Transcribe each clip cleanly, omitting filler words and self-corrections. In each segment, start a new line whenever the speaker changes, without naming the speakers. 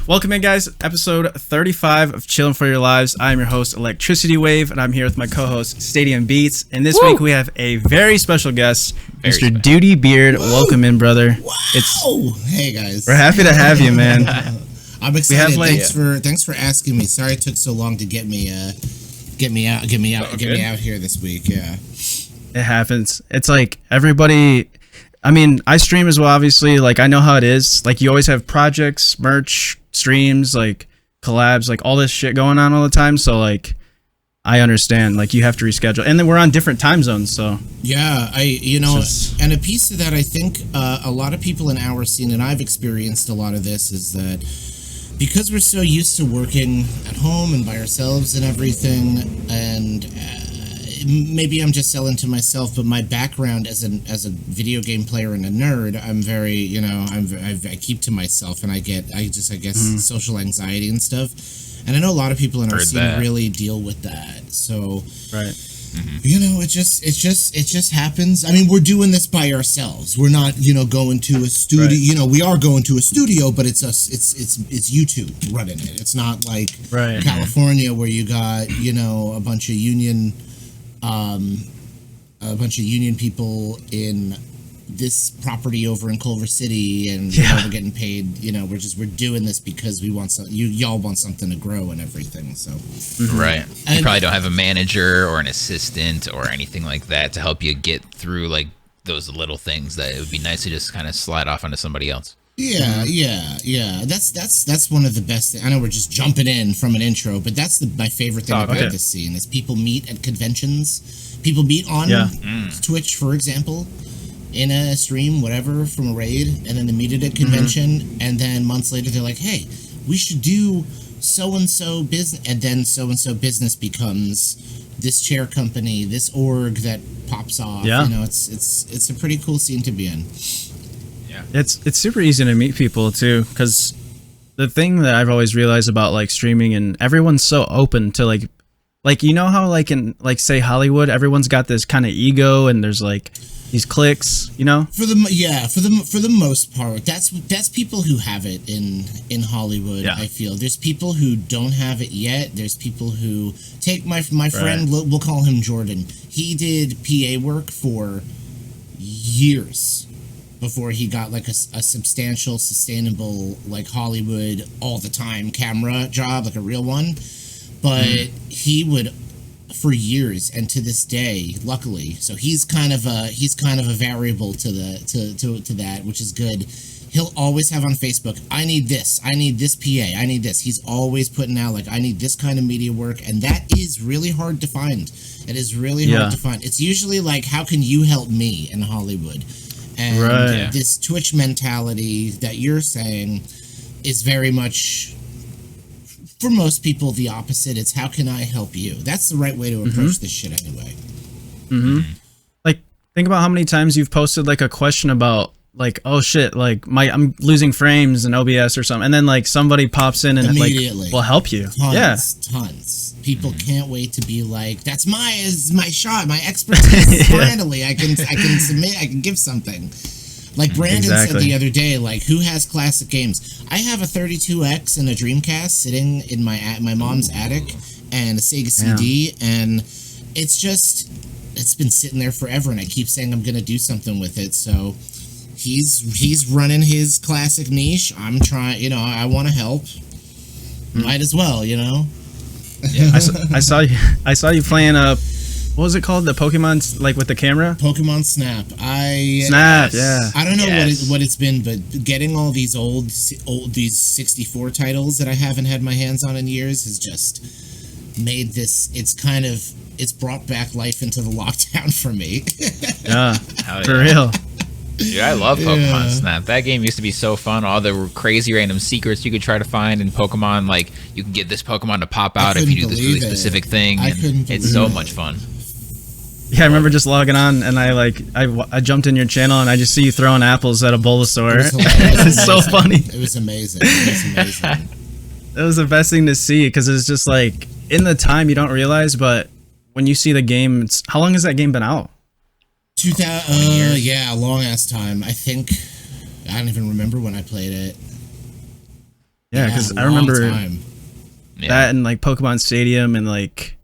Welcome in, guys. Episode 35 of Chillin for Your Lives. I'm your host, Electricity Wave, and I'm here with my co-host, Stadium Beats. And this week we have a very special guest, Mr. Doodybeard. Welcome in, brother.
Wow. Hey guys.
We're happy to have you, man.
I'm excited. Thanks for asking me. Sorry it took so long to get me out here this week. Yeah.
It happens. It's like everybody. I mean, I stream as well, obviously. Like, I know how it is. Like, you always have projects, merch, streams, like collabs, like all this shit going on all the time. So, like, I understand. Like, you have to reschedule, and then we're on different time zones. So
yeah, and a piece of that, I think a lot of people in our scene, and I've experienced a lot of this, is that because we're so used to working at home and by ourselves and everything, and maybe I'm just selling to myself, but my background as a video game player and a nerd, I'm very, I keep to myself, and I guess social anxiety and stuff. And I know a lot of people in our scene really deal with that. So,
right.
It just happens. I mean, we're doing this by ourselves. We're not, going to a studio. Right. We are going to a studio, but it's us. It's YouTube running it. It's not like California where you got, a bunch of union people in this property over in Culver City, and we're getting paid. We're doing this because we want y'all want something to grow and everything. So
right, and you probably don't have a manager or an assistant or anything like that to help you get through like those little things that it would be nice to just kind of slide off onto somebody else.
Yeah. That's one of the best things. I know we're just jumping in from an intro, but that's my favorite thing about this scene is people meet at conventions. People meet on Twitch, for example, in a stream, whatever, from a raid, and then they meet at a convention, and then months later they're like, hey, we should do so-and-so business, and then so-and-so business becomes this chair company, this org that pops off. Yeah. It's a pretty cool scene to be in.
Yeah. It's super easy to meet people too, because the thing that I've always realized about like streaming, and everyone's so open to like how like in like say Hollywood, everyone's got this kind of ego, and there's like these cliques, For the most part, that's people who have it in Hollywood. Yeah. I feel there's people who don't have it yet. There's people who take my friend. We'll call him Jordan. He did PA work for years before he got like a substantial, sustainable, like Hollywood all the time camera job, like a real one. But he would, for years, and to this day, luckily, so he's kind of a variable to that, which is good. He'll always have on Facebook, I need this PA, I need this. He's always putting out like, I need this kind of media work, and that is really hard to find. It is really hard to find. It's usually like, how can you help me in Hollywood? And this Twitch mentality that you're saying is very much, for most people, the opposite. It's how can I help you? That's the right way to approach this shit anyway. Like, think about how many times you've posted like a question about like, oh shit, like I'm losing frames in OBS or something, and then like somebody pops in and like will help you.
Tons. People can't wait to be like, that's my shot, my expertise. Finally, I can submit, I can give something. Like Brandon said the other day, like, who has classic games? I have a 32X and a Dreamcast sitting in my mom's attic, and a Sega CD, and it's been sitting there forever, and I keep saying I'm gonna do something with it. So he's running his classic niche. I'm trying, I want to help. Might as well, Yeah.
I saw you playing what was it called? The Pokemon, like with the camera?
Pokemon Snap. I don't know what it's been, but getting all these these 64 titles that I haven't had my hands on in years has just made this. It's brought back life into the lockdown for me.
For real.
Dude, I love Pokemon Snap. That game used to be so fun. All the crazy random secrets you could try to find in Pokemon. Like, you can get this Pokemon to pop out if you do this really specific thing. And it's so much fun.
Yeah, I remember just logging on, and I jumped in your channel, and I just see you throwing apples at a Bulbasaur. It's so funny.
It was amazing. It
was the best thing to see, because it's just like, in the time you don't realize, but when you see the game, how long has that game been out?
2000, a long ass time. I think I don't even remember when I played it.
Yeah, because I remember that and like Pokemon Stadium and like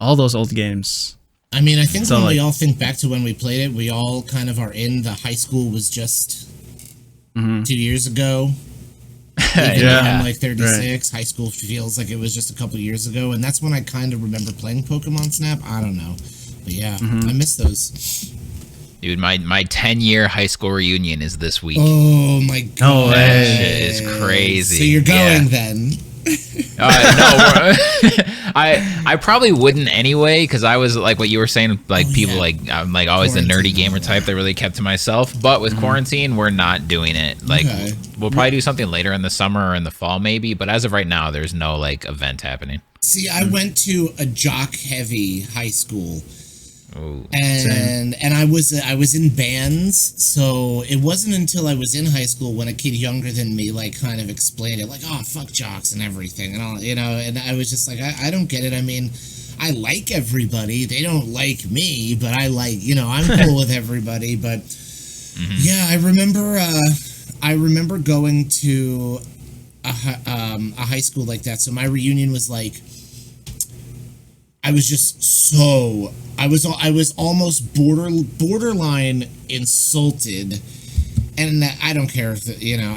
all those old games.
I mean, I think when we all think back to when we played it, we all kind of are in the high school was just 2 years ago. Even though I'm like 36, high school feels like it was just a couple years ago, and that's when I kind of remember playing Pokemon Snap. I don't know, but yeah, I miss those.
Dude, my 10-year high school reunion is this week.
Oh my god,
no way. That shit is crazy.
So you're going then?
No, I probably wouldn't anyway, because I was like what you were saying, like people like I'm like always the nerdy gamer type that really kept to myself. But with quarantine, we're not doing it. Like we'll probably do something later in the summer or in the fall maybe, but as of right now, there's no like event happening.
See, I went to a jock heavy high school.
Ooh,
and I was in bands, so it wasn't until I was in high school when a kid younger than me like kind of explained it, like, oh, fuck jocks and everything and all, you know, and I was just like, I don't get it. I mean, I like everybody, they don't like me, but I like, you know, I'm cool with everybody. But yeah, I remember going to a high school like that. So my reunion was like, I was just so I was almost borderline insulted, and I don't care if you know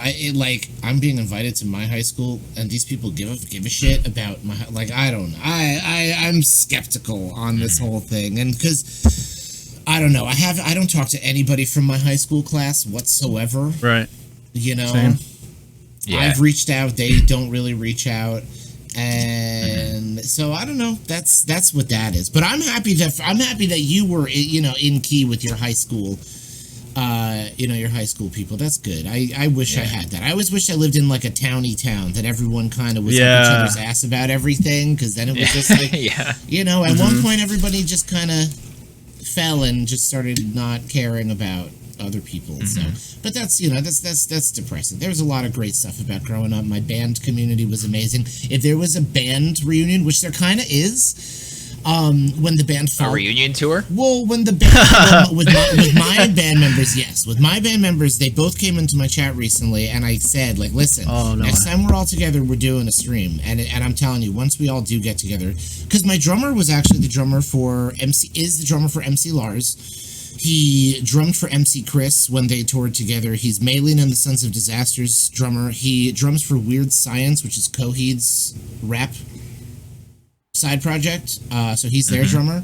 I'm being invited to my high school and these people give a shit about my I'm skeptical on this whole thing, and because I don't know, I don't talk to anybody from my high school class whatsoever,
right?
You know,
same.
Yeah. I've reached out, they don't really reach out. And so I don't know. That's what that is. But I'm happy that you were, you know, in key with your high school, you know, your high school people. That's good. I wish I had that. I always wish I lived in like a towny town that everyone kind of was up each other's ass about everything, because then it was just like, you know, at one point everybody just kind of fell and just started not caring about other people. So, but that's, you know, that's depressing. There's a lot of great stuff about growing up. My band community was amazing. If there was a band reunion, which there kind of is, when the band
a reunion tour.
Well, when the band with my band members, yes, with my band members, they both came into my chat recently, and I said, like, listen, next time we're all together, we're doing a stream, and I'm telling you, once we all do get together, because my drummer was actually the drummer for MC Lars. He drummed for MC Chris when they toured together. He's Maylin and the Sons of Disaster's drummer. He drums for Weird Science, which is Coheed's rap side project. So he's their drummer.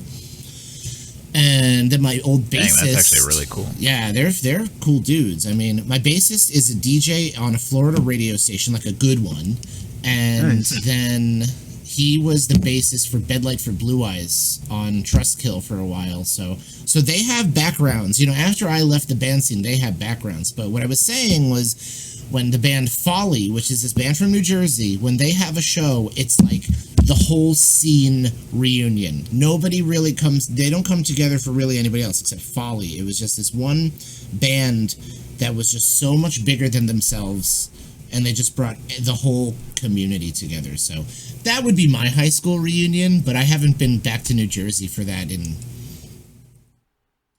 And then my old bassist.
Dang, that's actually really cool.
Yeah, they're cool dudes. I mean, my bassist is a DJ on a Florida radio station, like a good one. And then he was the bassist for Bedlight for Blue Eyes on Trustkill for a while. So they have backgrounds. You know, after I left the band scene, they have backgrounds. But what I was saying was, when the band Folly, which is this band from New Jersey, when they have a show, it's like the whole scene reunion. Nobody really comes, they don't come together for really anybody else except Folly. It was just this one band that was just so much bigger than themselves, and they just brought the whole community together. So that would be my high school reunion, but I haven't been back to New Jersey for that in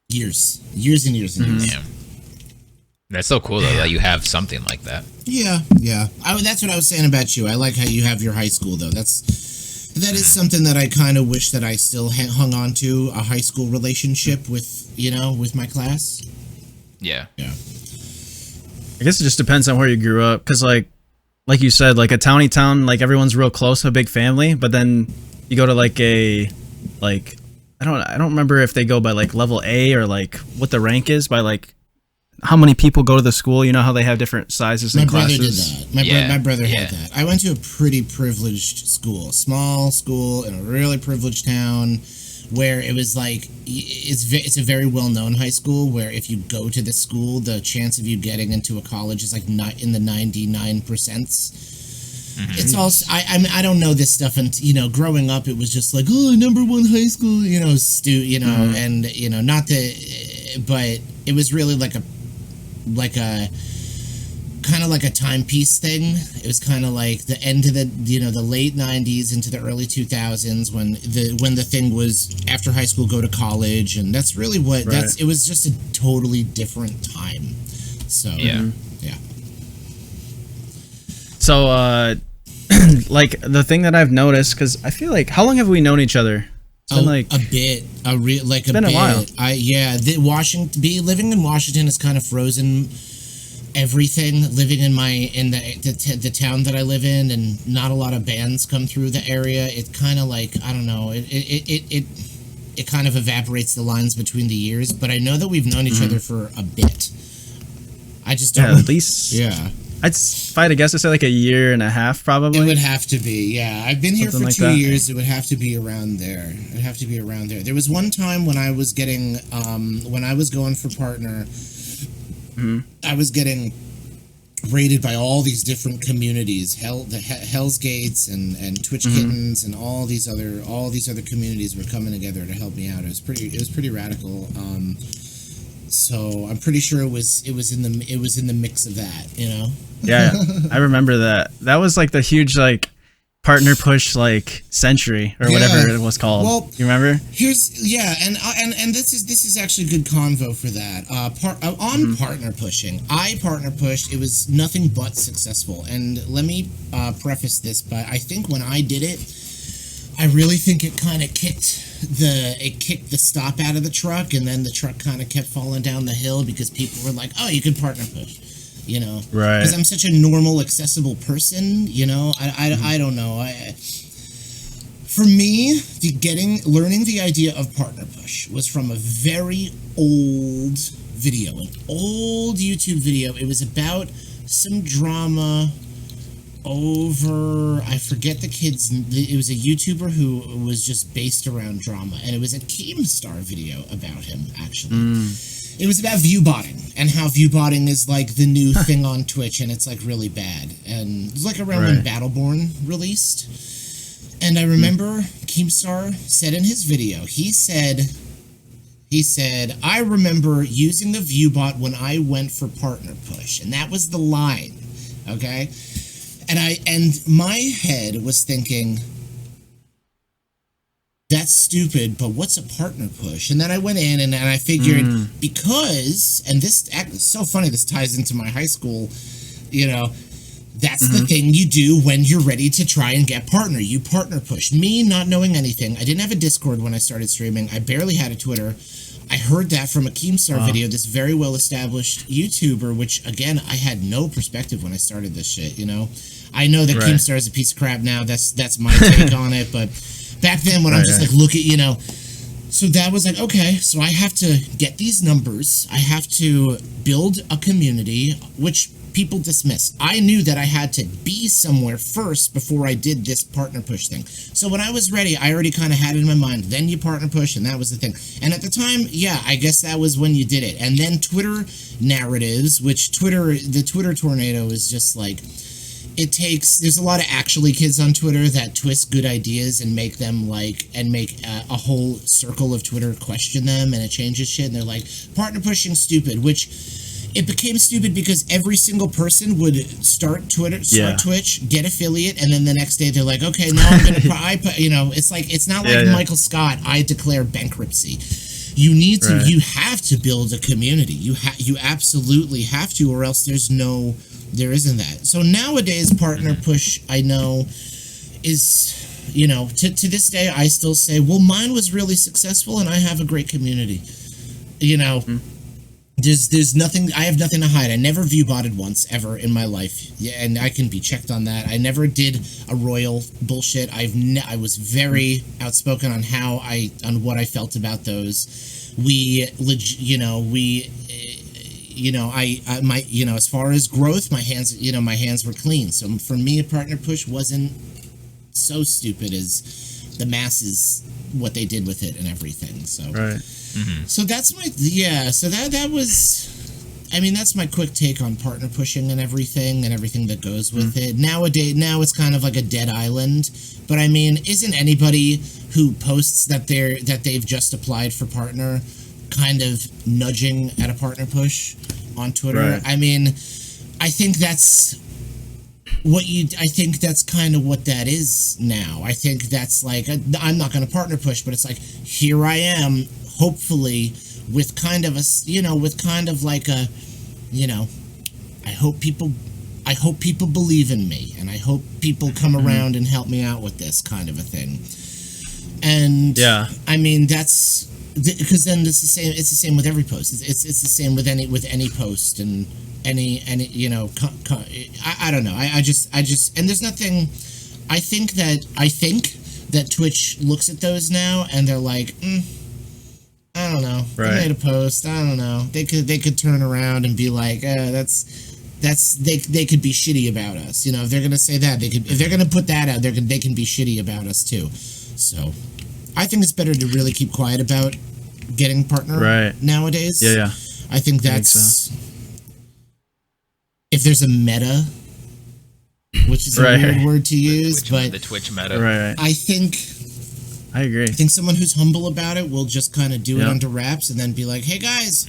years and years and years.
Yeah. That's so cool, though, that you have something like that.
Yeah. That's what I was saying about you. I like how you have your high school, though. That is something that I kind of wish that I still hung on to, a high school relationship with, you know, with my class.
Yeah.
I guess it just depends on where you grew up, because like you said, like a towny town, like everyone's real close, a big family. But then you go to like I don't remember if they go by like level A or like what the rank is by like how many people go to the school. You know how they have different sizes and classes.
My brother did that. My brother had that. I went to a pretty privileged school, small school in a really privileged town, where it was like, it's a very well-known high school, where if you go to this school, the chance of you getting into a college is like not in the 99%. It's also, I don't know this stuff, and you know, growing up, it was just like, oh, #1 high school, you know, and you know, not the, but it was really like a kind of like a timepiece thing. It was kind of like the end of the, you know, the late 90s into the early 2000s when the thing was after high school go to college, and that's really what it was just a totally different time. So yeah.
So, like the thing that I've noticed, because I feel like, how long have we known each other? It's been like
a bit,
it's been a while.
Living in Washington has kind of frozen everything. Living in the town that I live in, and not a lot of bands come through the area. It kind of like, I don't know. It kind of evaporates the lines between the years. But I know that we've known each other for a bit. I just don't.
Yeah, at least.
Yeah.
If I had to guess, I'd say like a year and a half, probably.
It would have to be, yeah. I've been here for like 2 years. It would have to be around there. It'd have to be around there. There was one time when I was getting, when I was going for partner, I was getting rated by all these different communities, Hell's Gates and Twitch Kittens and all these other communities were coming together to help me out. It was pretty radical. So I'm pretty sure it was in the mix of that, you know.
Yeah, I remember that. That was like the huge like partner push like century or whatever it was called. Well, you remember?
And this is actually good convo for that. Partner pushing, I partner pushed. It was nothing but successful. And let me preface this, but I think when I did it, I really think it kind of kicked the stop out of the truck, and then the truck kind of kept falling down the hill because people were like, "Oh, you can partner push," you know,
right?
Because I'm such a normal, accessible person, you know. I don't know. For me, learning the idea of partner push was from a very old video, an old YouTube video. It was about some drama over, I forget the kid's, it was a YouTuber who was just based around drama, and it was a Keemstar video about him, actually. It was about viewbotting, and how viewbotting is like the new thing on Twitch, and it's like really bad. And it was like around when Battleborn released. And I remember Keemstar said in his video, he said, "I remember using the viewbot when I went for partner push," and that was the line, okay? And my head was thinking, that's stupid, but what's a partner push? And then I went in and I figured, because, and this is so funny, this ties into my high school, you know, that's the thing you do when you're ready to try and get partner. You partner push. Me not knowing anything, I didn't have a Discord when I started streaming. I barely had a Twitter. I heard that from a Keemstar video, this very well-established YouTuber, which, again, I had no perspective when I started this shit, you know? I know that Keemstar is a piece of crap now. That's my take on it. But back then, when I'm just like, look at, you know, so that was like, okay, so I have to get these numbers. I have to build a community, which people dismiss. I knew that I had to be somewhere first before I did this partner push thing. So when I was ready, I already kind of had it in my mind. Then you partner push, and that was the thing. And at the time, yeah, I guess that was when you did it. And then Twitter narratives, which the Twitter tornado is just like, there's a lot of actually kids on Twitter that twist good ideas and make them like, and make a whole circle of Twitter question them, and it changes shit, and they're like, partner pushing stupid, which it became stupid because every single person would start Twitch, get affiliate, and then the next day they're like, okay, now I'm gonna, you know, it's like, it's not like Michael Scott, I declare bankruptcy. You need to, you have to build a community. You absolutely have to, or else there isn't that. So nowadays, partner push, I know, is, you know, to this day, I still say, well, mine was really successful and I have a great community. You know, there's nothing, I have nothing to hide. I never viewbotted once, ever in my life. Yeah, and I can be checked on that. I never did a royal bullshit. I was very outspoken on on what I felt about those. As far as growth, my hands were clean. So for me, a partner push wasn't so stupid as the masses, what they did with it and everything. So, so that's that was, I mean, that's my quick take on partner pushing and everything that goes with it. Now it's kind of like a dead island. But I mean, isn't anybody who posts that they've just applied for partner kind of nudging at a partner push on Twitter? Right. I mean, I think that's kind of what that is now. I think that's like, I'm not going to partner push, but it's like, here I am, hopefully with kind of like a, you know, I I hope people believe in me, and I hope people come around and help me out with this kind of a thing. And I mean, that's because then it's the same. It's the same with every post. It's the same with any post and any you know. I don't know. I just and there's nothing. I think that Twitch looks at those now and they're like, I don't know. Right. They made a post. I don't know. They could turn around and be like, they could be shitty about us. You know, if they're gonna say that, if they're gonna put that out, they can be shitty about us too. So, I think it's better to really keep quiet about getting partner nowadays.
Yeah.
I think that's if there's a meta, which is a weird word to use, but
the Twitch meta.
Right. I agree.
I think someone who's humble about it will just kind of do it under wraps and then be like, "Hey guys."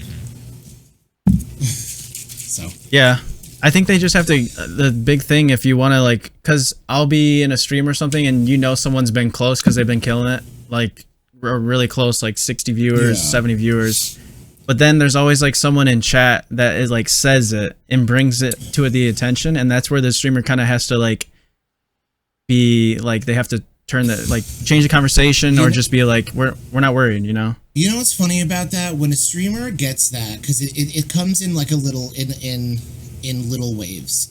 So.
Yeah. I think they just have to, the big thing, if you want to, like, because I'll be in a stream or something and you know someone's been close because they've been killing it, like, really close, like 60 viewers, 70 viewers. But then there's always, like, someone in chat that is, like, says it and brings it to the attention, and that's where the streamer kind of has to, like, be, like, they have to turn the, like, change the conversation or just be like, we're not worried, you know?
You know what's funny about that? When a streamer gets that, because it comes in, like, a little, in little waves.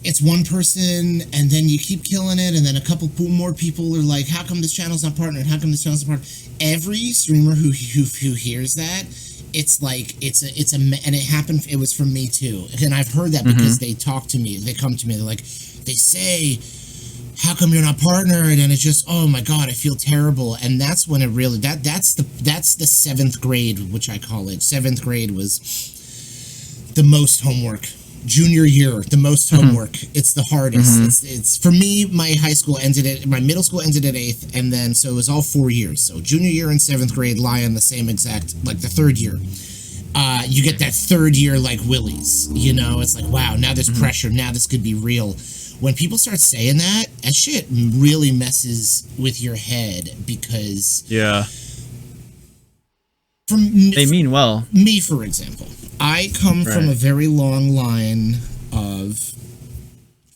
It's one person, and then you keep killing it, and then a couple more people are like, "How come this channel's not partnered? How come this channel's not partnered?" Every streamer who hears that, it's like it's a and it happened. It was from me too, and I've heard that because they talk to me. They come to me. They're like, they say, "How come you're not partnered?" And it's just, oh my god, I feel terrible. And that's when it really that's the 7th grade, which I call it. 7th grade was the most homework. Junior year, the most homework. It's the hardest. It's for me. My middle school ended at 8th, and then so it was all 4 years. So junior year and 7th grade lie on the same exact, like the 3rd year. You get that 3rd year like willies. You know, it's like, wow, now there's pressure. Now this could be real. When people start saying that shit really messes with your head because
they mean well.
Me, for example, I come from a very long line of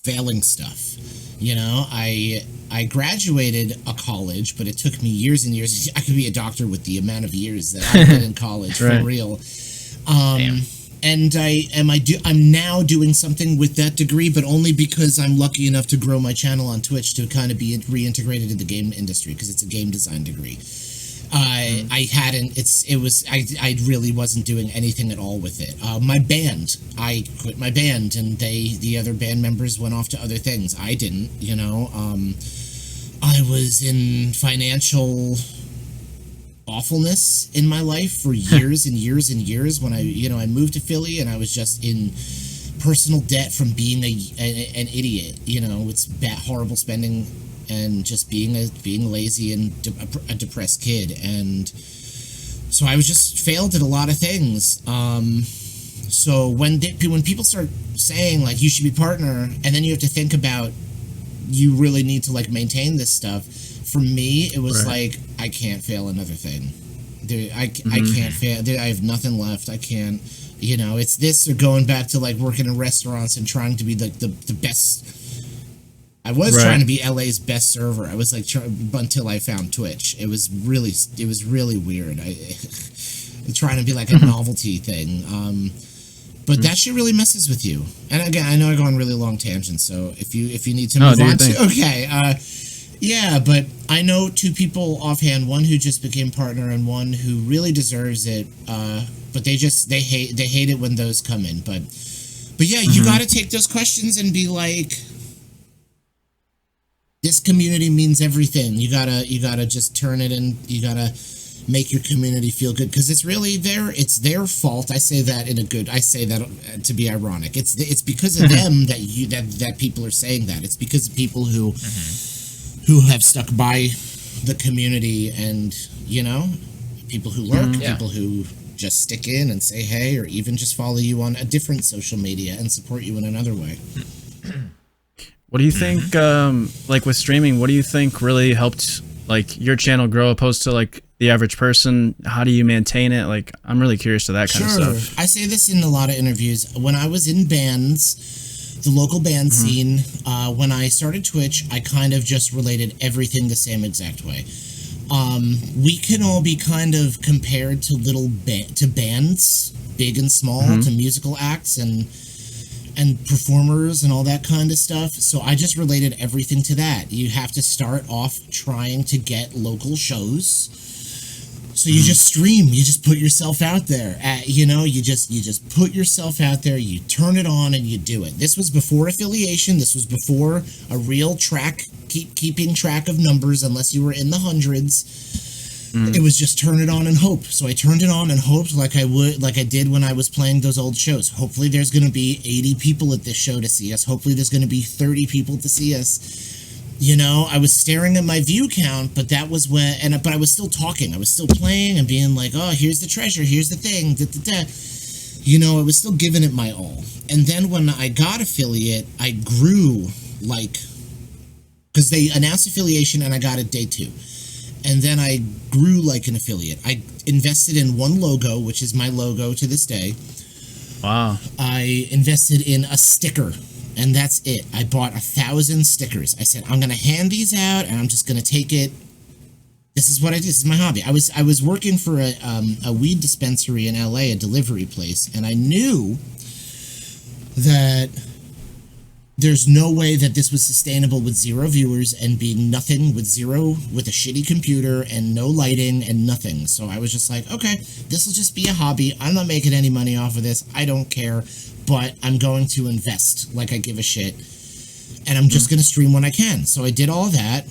failing stuff. You know, I graduated a college, but it took me years and years. I could be a doctor with the amount of years that I've been in college, for real. And I'm now doing something with that degree, but only because I'm lucky enough to grow my channel on Twitch to kind of be reintegrated in the game industry because it's a game design degree. I really wasn't doing anything at all with it. My band, I quit my band, and the other band members went off to other things. I didn't, you know. I was in financial awfulness in my life for years and years and years. When I moved to Philly, and I was just in personal debt from being an idiot. You know, it's horrible spending. And just being lazy and a depressed kid, and so I was just failed at a lot of things. So when people start saying like you should be partner, and then you have to think about you really need to like maintain this stuff. For me, it was like I can't fail another thing. I can't fail. I have nothing left. I can't. You know, it's this or going back to like working in restaurants and trying to be like the best. I was trying to be LA's best server. I was like, until I found Twitch. It was really weird. Trying to be like a novelty thing. But that shit really messes with you. And again, I know I go on really long tangents. So if you need to move on to, okay, yeah. But I know 2 people offhand. One who just became partner, and one who really deserves it. But they hate it when those come in. But yeah, you got to take those questions and be like, this community means everything. You gotta just turn it, and you gotta make your community feel good because it's really it's their fault. I say that to be ironic. It's because of them that people are saying that. It's because of people who have stuck by the community, and you know, people who lurk, people who just stick in and say hey, or even just follow you on a different social media and support you in another way.
What do you think, like with streaming, what do you think really helped like your channel grow opposed to like the average person? How do you maintain it? Like, I'm really curious to that kind of stuff.
I say this in a lot of interviews. When I was in bands, the local band scene, when I started Twitch, I kind of just related everything the same exact way. We can all be kind of compared to to bands, big and small, to musical acts and performers and all that kind of stuff. So I just related everything to that. You have to start off trying to get local shows. So you just stream, you just put yourself out there. You just put yourself out there, you turn it on and you do it. This was before affiliation, this was before a real keeping track of numbers unless you were in the hundreds. It was just turn it on and hope. So I turned it on and hoped like I did when I was playing those old shows. Hopefully there's going to be 80 people at this show to see us. Hopefully there's going to be 30 people to see us. You know, I was staring at my view count, but that was but I was still talking. I was still playing and being like, oh, here's the treasure, here's the thing, You know, I was still giving it my all. And then when I got affiliate, I grew because they announced affiliation and I got it day 2. And then I grew like an affiliate. I invested in one logo, which is my logo to this day.
Wow.
I invested in a sticker, and that's it. I bought 1,000 stickers. I said, I'm going to hand these out, and I'm just going to take it. This is what I do. This is my hobby. I was working for a weed dispensary in LA, a delivery place, and I knew that there's no way that this was sustainable with 0 viewers and being nothing with a shitty computer and no lighting and nothing. So I was just like, okay, this will just be a hobby. I'm not making any money off of this. I don't care, but I'm going to invest like I give a shit. And I'm just going to stream when I can. So I did all that.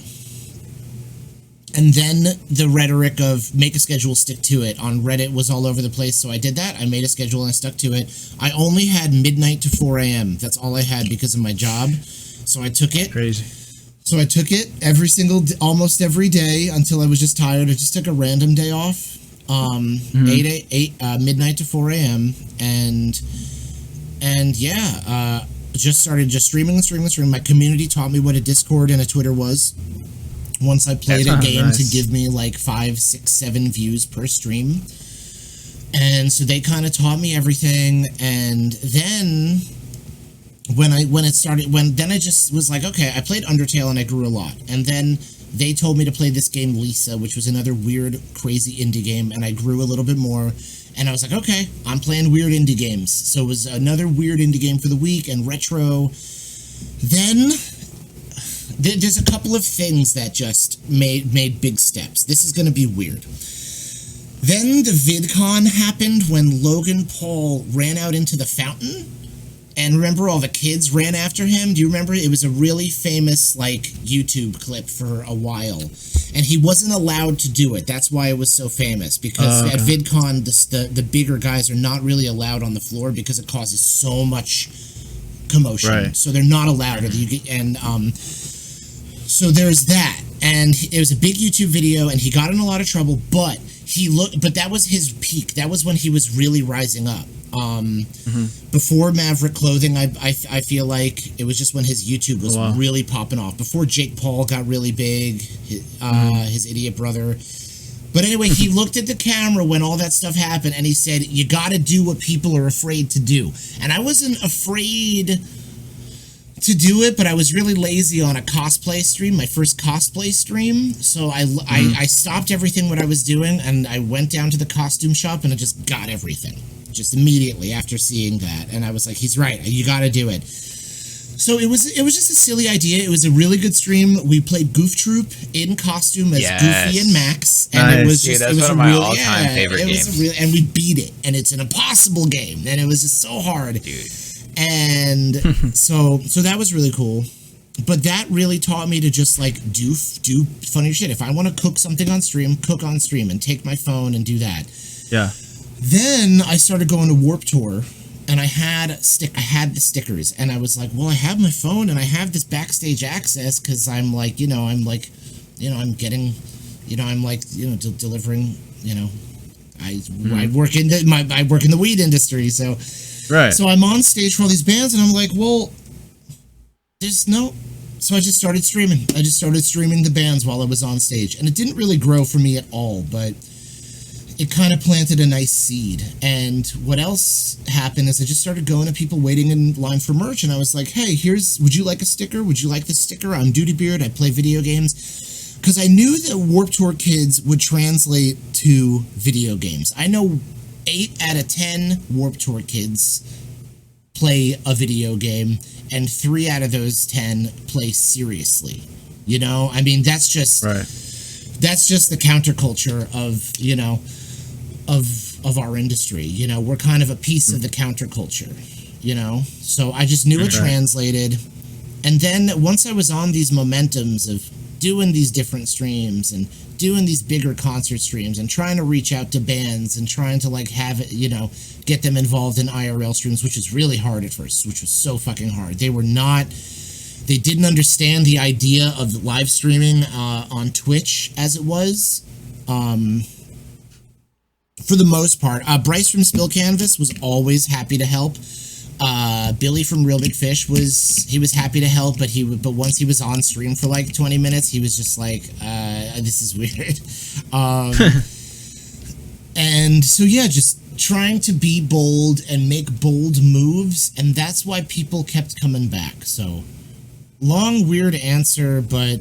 And then the rhetoric of make a schedule, stick to it on Reddit was all over the place. So I did that. I made a schedule and I stuck to it. I only had midnight to 4 a.m. That's all I had because of my job. So I took it.
Crazy.
So I took it almost every day until I was just tired. I just took a random day off. Midnight to 4 a.m. And just started streaming. My community taught me what a Discord and a Twitter was. Once I played a game to give me like 5, 6, 7 views per stream. And so they kind of taught me everything. And then when I just was like, okay, I played Undertale and I grew a lot. And then they told me to play this game, Lisa, which was another weird, crazy indie game. And I grew a little bit more. And I was like, okay, I'm playing weird indie games. So it was another weird indie game for the week and retro. Then there's a couple of things that just made big steps. This is going to be weird. Then the VidCon happened when Logan Paul ran out into the fountain. And remember all the kids ran after him? Do you remember? It was a really famous like YouTube clip for a while. And he wasn't allowed to do it. That's why it was so famous. Because at VidCon, the bigger guys are not really allowed on the floor because it causes so much commotion. Right. So they're not allowed. So there's that, and it was a big YouTube video, and he got in a lot of trouble. But that was his peak. That was when he was really rising up. Before Maverick Clothing, I feel like it was just when his YouTube was really popping off. Before Jake Paul got really big, his idiot brother. But anyway, he looked at the camera when all that stuff happened, and he said, "You got to do what people are afraid to do." And I wasn't afraid to do it, but I was really lazy on a cosplay stream, my first cosplay stream. So I stopped everything what I was doing, and I went down to the costume shop, and I just got everything, just immediately after seeing that. And I was like, he's right, you got to do it. So it was just a silly idea. It was a really good stream. We played Goof Troop in costume as Goofy and Max, and it was just
that's one of my all-time favorite games.
And we beat it, and it's an impossible game, and it was just so hard.
Dude.
And so that was really cool. But that really taught me to just like do funny shit. If I want to cook something on stream, cook on stream and take my phone and do that.
Yeah.
Then I started going to Warped Tour, and I had the stickers, and I was like, well, I have my phone and I have this backstage access because I'm delivering, I work in the weed industry, so.
Right.
So I'm on stage for all these bands, and I'm like, well, there's no So I just started streaming. I just started streaming the bands while I was on stage. And it didn't really grow for me at all, but it kind of planted a nice seed. And what else happened is I just started going to people waiting in line for merch. And I was like, hey, would you like a sticker? Would you like this sticker? I'm Doodybeard. I play video games. Because I knew that Warped Tour kids would translate to video games. I know 8 out of 10 Warped Tour kids play a video game, and 3 out of those 10 play seriously. You know, I mean, that's just the counterculture of, you know, of our industry. You know, we're kind of a piece of the counterculture, you know? So I just knew it translated. And then once I was on these momentums of doing these different streams and doing these bigger concert streams and trying to reach out to bands and trying to like have it, you know, get them involved in IRL streams, which was really hard at first, which was so fucking hard. They didn't understand the idea of live streaming on Twitch as it was. For the most part, Bryce from Spill Canvas was always happy to help. Billy from Real Big Fish was happy to help, but once he was on stream for like 20 minutes, he was just like, this is weird. And so yeah, just trying to be bold and make bold moves, and that's why people kept coming back. So long, weird answer, but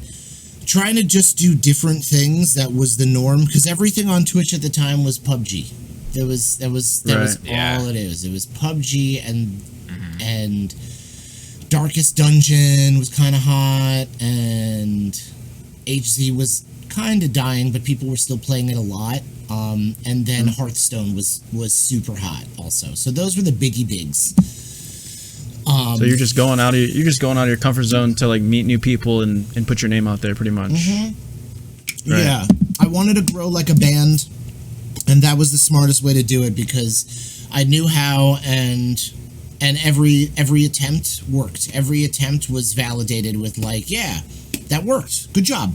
trying to just do different things, that was the norm, because everything on Twitch at the time was PUBG. That was all it is. It was PUBG and Darkest Dungeon was kind of hot, and HZ was kind of dying, but people were still playing it a lot. And then Hearthstone was super hot also. So those were the biggie bigs.
So you're just going out of your comfort zone to like meet new people and put your name out there, pretty much.
Mm-hmm. Right. Yeah, I wanted to grow like a band, and that was the smartest way to do it, because I knew how, and every attempt worked. Every attempt was validated with like, yeah, that worked. Good job.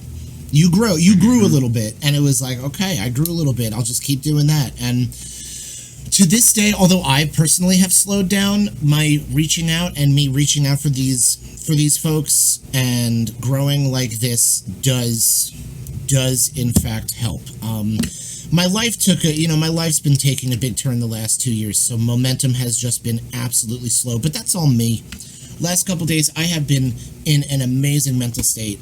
You grew a little bit, and it was like, okay, I grew a little bit. I'll just keep doing that. And to this day, although I personally have slowed down, my reaching out for these folks and growing like this does in fact help. My life's been taking a big turn the last 2 years, so momentum has just been absolutely slow, but that's all me. Last couple days, I have been in an amazing mental state.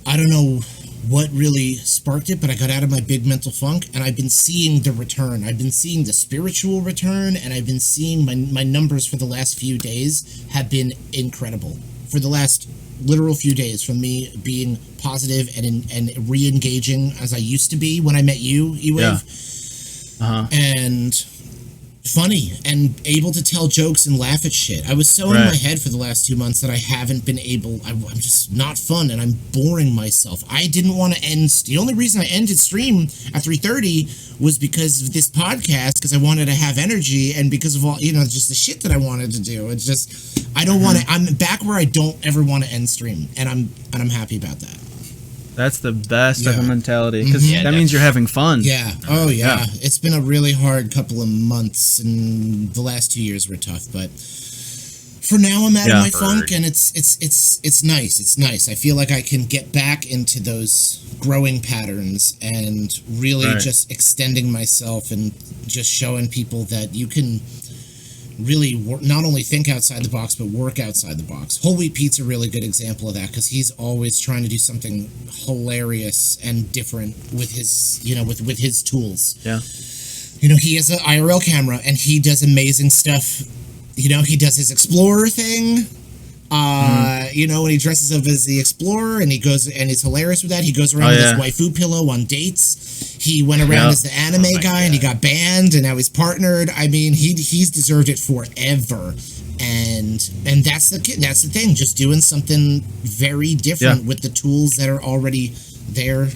I don't know what really sparked it, but I got out of my big mental funk, and I've been seeing the return. I've been seeing the spiritual return, and I've been seeing my numbers for the last few days have been incredible. For the last literal few days, from me being positive and re-engaging as I used to be when I met you, E-Wave. Yeah. And funny and able to tell jokes and laugh at shit. I was so in my head for the last 2 months that I haven't been able. I'm just not fun, and I'm boring myself. I didn't want to end. The only reason I ended stream at 3:30 was because of this podcast, because I wanted to have energy, and because of all, just the shit that I wanted to do. It's just, I don't want to. I'm back where I don't ever want to end stream, and I'm happy about that.
That's the best type of mentality, because that means you're having fun.
Yeah. Oh, yeah. It's been a really hard couple of months, and the last 2 years were tough. But for now, I'm out of my funk, and it's nice. It's nice. I feel like I can get back into those growing patterns and really just extending myself and just showing people that you can really not only think outside the box, but work outside the box. Whole Wheat Pete's a really good example of that, because he's always trying to do something hilarious and different with his, with his tools.
Yeah.
He has an IRL camera, and he does amazing stuff. He does his Explorer thing. When he dresses up as the Explorer, and he's hilarious with that. He goes around with his waifu pillow on dates. He went around as the anime guy, and he got banned, and now he's partnered. I mean, he's deserved it forever. And that's the thing, just doing something very different with the tools that are already there,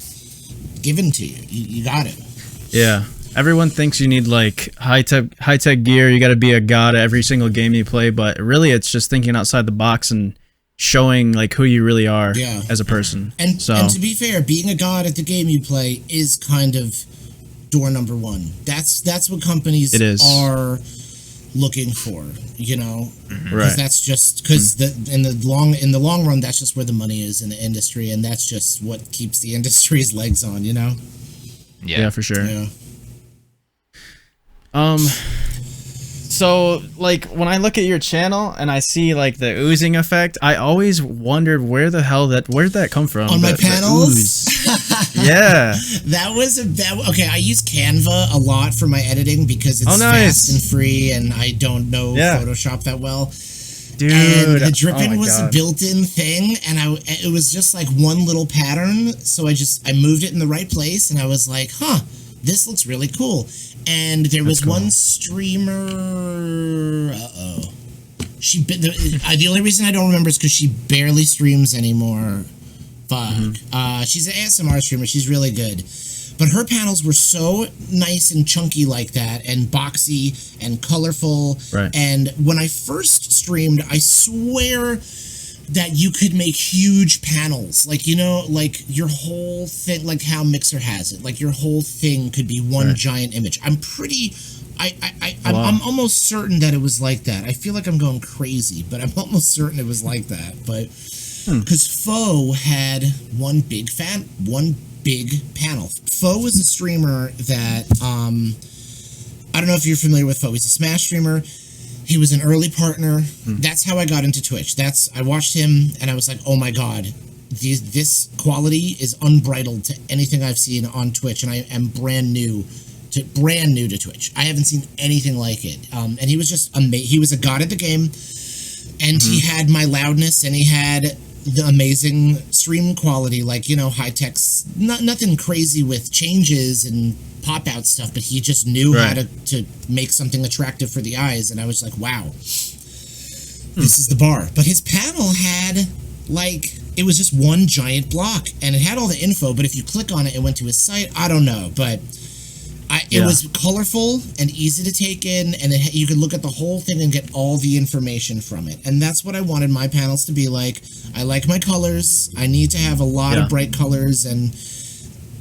given to you. You got it.
Yeah. Everyone thinks you need like high tech gear. You got to be a god at every single game you play, but really, it's just thinking outside the box and showing like who you really are as a person.
And to be fair, being a god at the game you play is kind of door number one. That's what companies are looking for, you know,
right?
That's just because in the long run, that's just where the money is in the industry, and that's just what keeps the industry's legs on, you know.
Yeah, for sure.
Yeah.
So like when I look at your channel and I see like the oozing effect, I always wondered where'd that come from?
On my panels?
Yeah.
Okay, I use Canva a lot for my editing because it's fast and free and I don't know Photoshop that well.
Dude,
and the dripping was a built-in thing, and it was just like one little pattern, so I moved it in the right place, and I was like, huh, this looks really cool. And there was one streamer. The only reason I don't remember is because she barely streams anymore. Fuck. She's an ASMR streamer. She's really good. But her panels were so nice and chunky like that, and boxy and colorful.
Right.
And when I first streamed, I swear that you could make huge panels, like, you know, like your whole thing, like how Mixer has it, like your whole thing could be one giant image. I'm almost certain that it was like that. I feel like I'm going crazy, but I'm almost certain it was like that. But because Foe had one big panel. Foe is a streamer that I don't know if you're familiar with Foe. He's a Smash streamer. He was an early partner. That's how I got into Twitch. I watched him and I was like, oh my god, this quality is unbridled to anything I've seen on Twitch, and I am brand new to Twitch. I haven't seen anything like it. And he was just amazing. He was a god at the game, and he had my loudness, and he had the amazing stream quality, like, you know, high tech, nothing crazy with changes and pop out stuff, but he just knew how to make something attractive for the eyes, and I was like, wow, this is the bar. But his panel had, like, it was just one giant block, and it had all the info, but if you click on it, it went to his site. I don't know, but it was colorful and easy to take in, and you could look at the whole thing and get all the information from it. And that's what I wanted my panels to be like. I like my colors. I need to have a lot of bright colors, and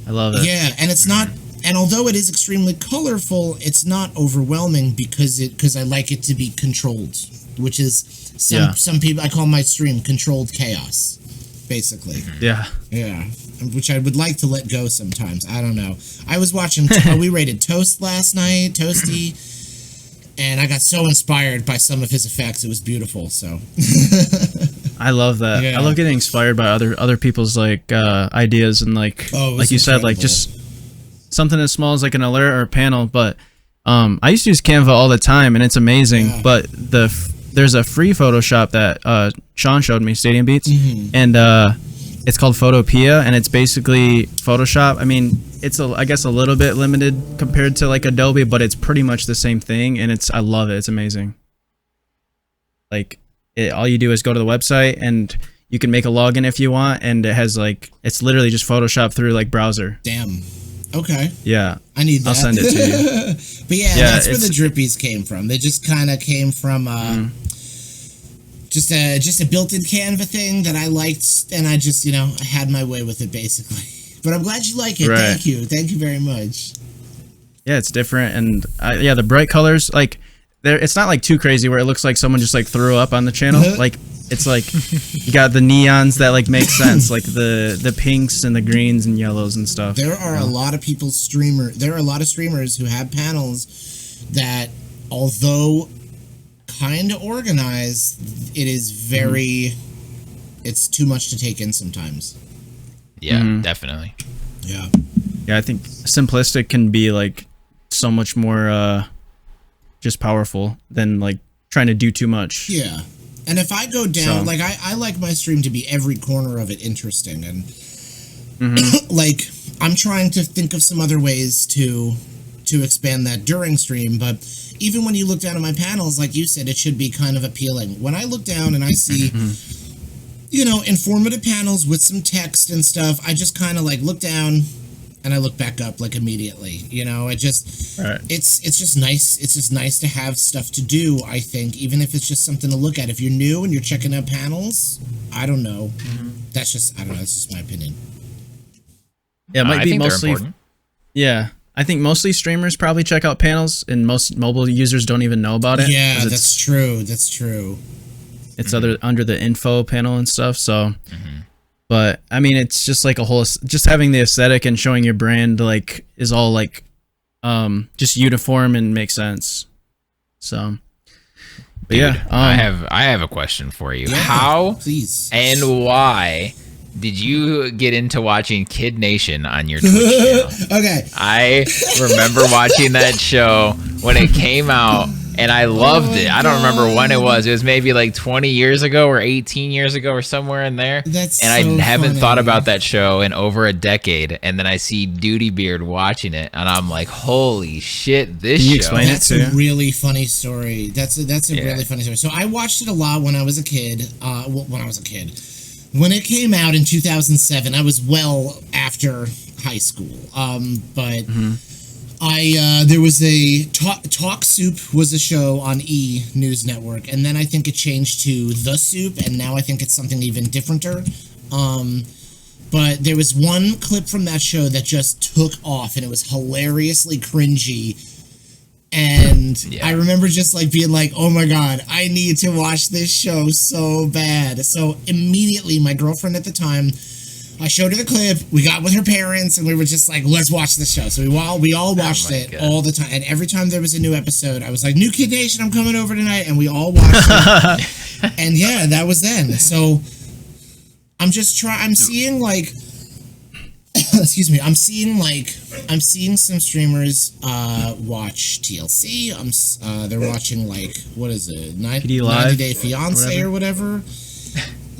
I love it.
Yeah, and it's not. And although it is extremely colorful, it's not overwhelming because I like it to be controlled, which is some people, I call my stream controlled chaos, basically.
Yeah.
Yeah. Which I would like to let go sometimes. I don't know. I was watching, we rated Toast last night, Toasty, and I got so inspired by some of his effects. It was beautiful, so.
I love that. Yeah. I love getting inspired by other people's, like, ideas, and, like, like you said, like, just something as small as, like, an alert or a panel. But I used to use Canva all the time, and it's amazing. But there's a free Photoshop that Sean showed me, Stadium Beats, and it's called Photopea, and it's basically Photoshop. I mean, it's I guess a little bit limited compared to like Adobe, but it's pretty much the same thing, and I love it. It's amazing. Like, all you do is go to the website, and you can make a login if you want, and it has like, it's literally just Photoshop through like browser.
Damn. Okay.
Yeah.
I need that.
I'll send it to you.
But yeah, that's where the drippies came from. They just kind of came from just a built-in Canva thing that I liked, and I just, you know, I had my way with it basically. But I'm glad you like it. Right. Thank you very much.
Yeah, it's different, and the bright colors, like, it's not like too crazy where it looks like someone just like threw up on the channel. Like, it's like you got the neons that like make sense, like the pinks and the greens and yellows and stuff.
There are a lot of there are a lot of streamers who have panels that, although kind of organized, it is very it's too much to take in sometimes.
Yeah, definitely.
Yeah,
I think simplistic can be like so much more just powerful than like trying to do too much.
Yeah, and if I go down, like I like my stream to be every corner of it interesting, and like I'm trying to think of some other ways to expand that during stream. But even when you look down at my panels, like you said, it should be kind of appealing. When I look down and I see, you know, informative panels with some text and stuff, I just kind of like look down and I look back up like immediately. You know, it's just nice. It's just nice to have stuff to do, I think, even if it's just something to look at. If you're new and you're checking out panels, I don't know. That's just, I don't know. That's just my opinion.
Yeah, it might be mostly. Yeah. I think mostly streamers probably check out panels, and most mobile users don't even know about it.
Yeah, that's true.
It's under the info panel and stuff. So, but I mean, it's just like just having the aesthetic and showing your brand like is all like, just uniform and makes sense. So, but
dude,
yeah,
I have a question for you.
Yeah,
how
please
and why did you get into watching Kid Nation on your Twitch channel?
Okay.
I remember watching that show when it came out, and I loved it. I don't remember when it was. It was maybe like 20 years ago or 18 years ago or somewhere in there. I haven't thought about that show in over a decade. And then I see Doodybeard watching it, and I'm like, holy shit, this show.
Can you explain it
That's a really funny story. That's a really funny story. So I watched it a lot when I was a kid. When it came out in 2007, I was well after high school. But there was a Talk Soup was a show on E! News Network, and then I think it changed to The Soup, and now I think it's something even differenter. But there was one clip from that show that just took off, and it was hilariously cringy. And I remember just like being like, oh my God, I need to watch this show so bad. So immediately my girlfriend at the time, I showed her the clip, we got with her parents, and we were just like, let's watch the show. So we all watched it all the time. And every time there was a new episode, I was like, New Kid Nation, I'm coming over tonight. And we all watched it. And yeah, that was then. So I'm seeing like, excuse me, I'm seeing some streamers watch TLC. They're watching like, what is it, 90 Day Fiance or whatever.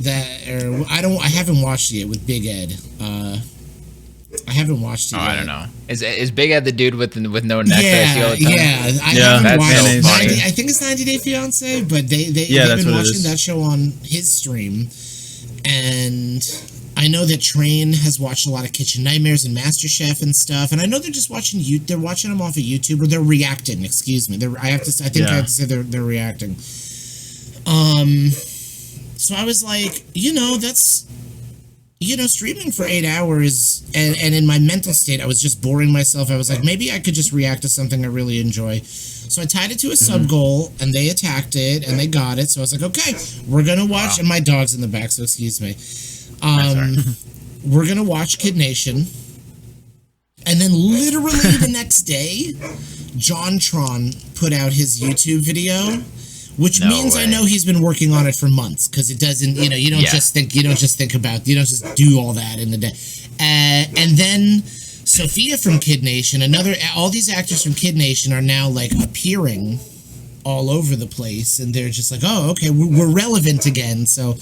I haven't watched it yet with Big Ed. I haven't watched it yet.
I don't know. Is Big Ed the dude with no neck that I see all the time?
I haven't watched it. I think it's 90 Day Fiance, but they've been watching that show on his stream. And I know that Train has watched a lot of Kitchen Nightmares and MasterChef and stuff, and I know they're just watching they're watching them off of YouTube, or they're reacting. Excuse me. I have to say they're reacting. So I was like, that's, streaming for 8 hours, and in my mental state, I was just boring myself. I was like, maybe I could just react to something I really enjoy. So I tied it to a sub goal, and they attacked it, and they got it. So I was like, okay, we're gonna watch. And my dog's in the back, so excuse me. We're gonna watch Kid Nation, and then literally the next day, JonTron put out his YouTube video, which means I know he's been working on it for months, because it doesn't, you don't just do all that in the day. And then Sophia from Kid Nation, all these actors from Kid Nation are now like appearing all over the place, and they're just like, oh, okay, we're relevant again. So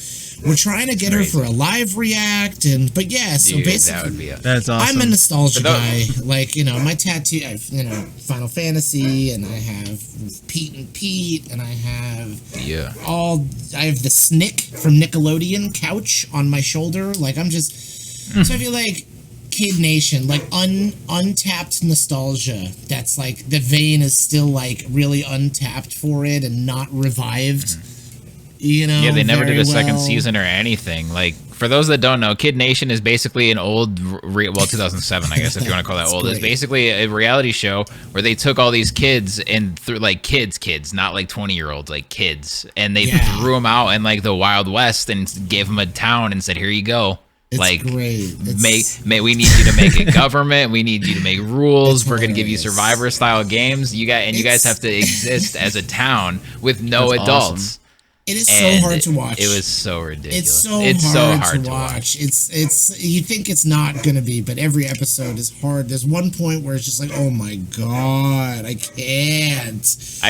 we're trying to get her for a live react, but yeah. So basically,
that's awesome.
I'm a nostalgia guy. Like, my tattoo, Final Fantasy, and I have Pete and Pete, and I have I have the Snick from Nickelodeon couch on my shoulder. Like, I'm just so I feel like Kid Nation, like untapped nostalgia. That's like the vein is still like really untapped for it and not revived.
Yeah, they never did a second season or anything. Like, for those that don't know, Kid Nation is basically an old, 2007, I guess, if you want to call that old. It's basically a reality show where they took all these kids and like kids, not like 20-year-olds, like kids, and they threw them out in like the Wild West and gave them a town and said, here you go.
It's
like,
great.
We need you to make a government. We need you to make rules. We're going to give you Survivor style games. You guys have to exist as a town with no adults.
Awesome. It is so hard to watch.
It was so ridiculous.
It's so hard to watch. It's you think it's not gonna be, but every episode is hard. There's one point where it's just like, oh my God, I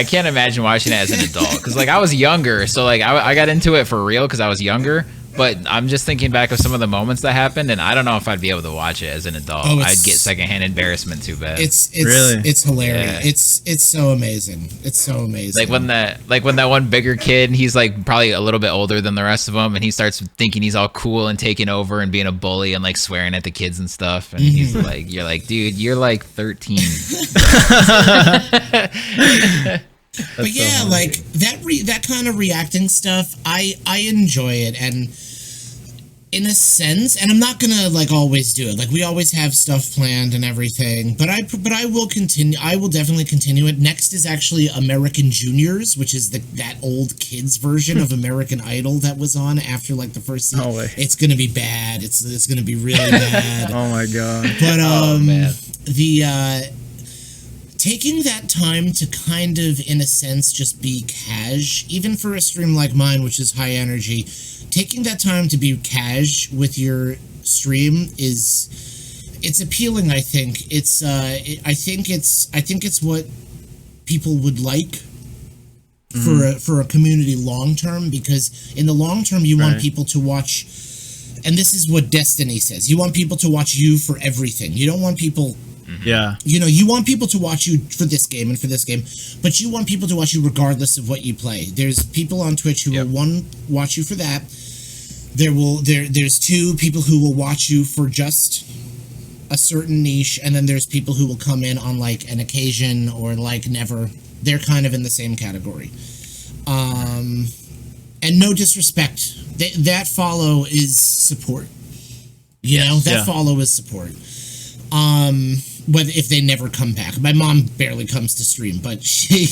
can't imagine watching it as an adult, because like I was younger, so like I got into it for real because I was younger. But I'm just thinking back of some of the moments that happened, and I don't know if I'd be able to watch it as an adult. I'd get secondhand embarrassment too bad. It's hilarious. Yeah. It's so amazing. It's so amazing.
Like when that one bigger kid, he's like probably a little bit older than the rest of them, and he starts thinking he's all cool and taking over and being a bully and like swearing at the kids and stuff. And he's like, you're like, dude, you're like 13.
But yeah, so like that kind of reacting stuff, I enjoy it, and In a sense, and I'm not gonna like always do it. Like we always have stuff planned and everything, but I will continue. I will definitely continue it. Next is actually American Juniors, which is that old kids version of American Idol that was on after like the first season.
No way.
It's gonna be bad. It's gonna be really bad.
Oh my god.
But
man.
the taking that time to kind of, in a sense, just be cash, even for a stream like mine, which is high energy. Taking that time to be cash with your stream it's appealing. I think I think it's what people would like for a community long term, because in the long term you want people to watch, and this is what Destiny says. You want people to watch you for everything. You don't want people.
Yeah.
You know, you want people to watch you for this game and for this game, but you want people to watch you regardless of what you play. There's people on Twitch who will watch you for that. There's two people who will watch you for just a certain niche, and then there's people who will come in on like an occasion or like never. They're kind of in the same category. And no disrespect, that follow is support. You know, that follow is support. Whether if they never come back. My mom barely comes to stream, but she,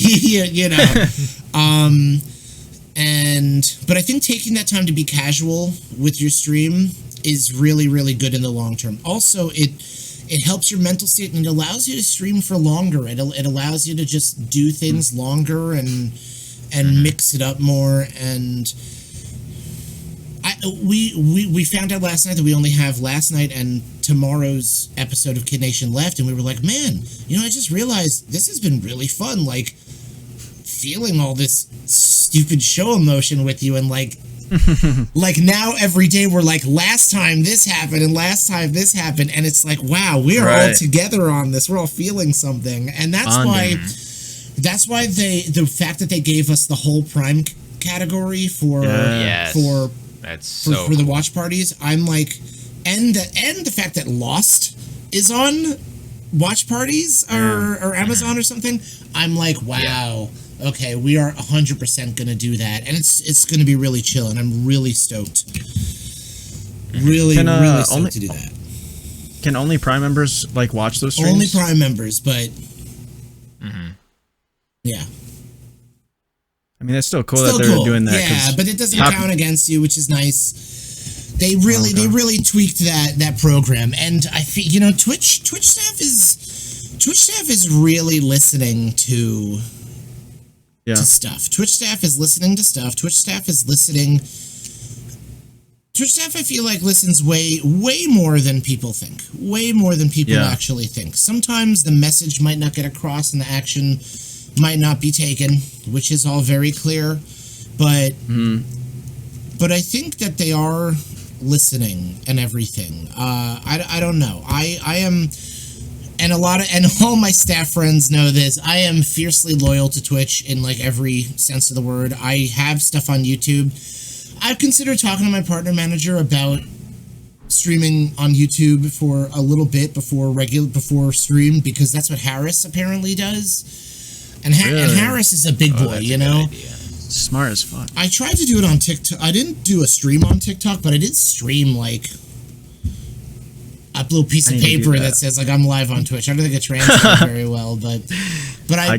you know, but I think taking that time to be casual with your stream is really, really good in the long term. Also, it helps your mental state and it allows you to stream for longer. It allows you to just do things longer and mix it up more. And we found out last night that we only have last night and tomorrow's episode of Kid Nation left, and we were like, man, you know, I just realized this has been really fun, like feeling all this stupid show emotion with you, and like like now every day we're like, last time this happened and last time this happened, and it's like, wow, we are all together on this, we're all feeling something. And that's why the fact that they gave us the whole Prime category for the watch parties, I'm like, and the fact that Lost is on watch parties or Amazon or something, I'm like, wow, okay, we are 100% gonna do that, and it's gonna be really chill, and I'm really stoked, really stoked to do that.
Can only Prime members like watch those streams?
Only Prime members, but yeah. I
mean, that's still cool that they're doing that.
Yeah, but it doesn't count against you, which is nice. They really tweaked that program, and I feel, you know, Twitch staff is really listening to stuff. Twitch staff is listening to stuff. Twitch staff, I feel like, listens way more than people think. Way more than people actually think. Sometimes the message might not get across and the action might not be taken, which is all very clear, but I think that they are listening and everything. I don't know. I am, and all my staff friends know this, I am fiercely loyal to Twitch in like every sense of the word. I have stuff on YouTube. I've considered talking to my partner manager about streaming on YouTube for a little bit before stream, because that's what Harris apparently does. And Harris is a big boy, you know?
Smart as fuck.
I tried to do it on TikTok. I didn't do a stream on TikTok, but I did stream like a little piece of paper that says like I'm live on Twitch. I don't think it translates very well, but I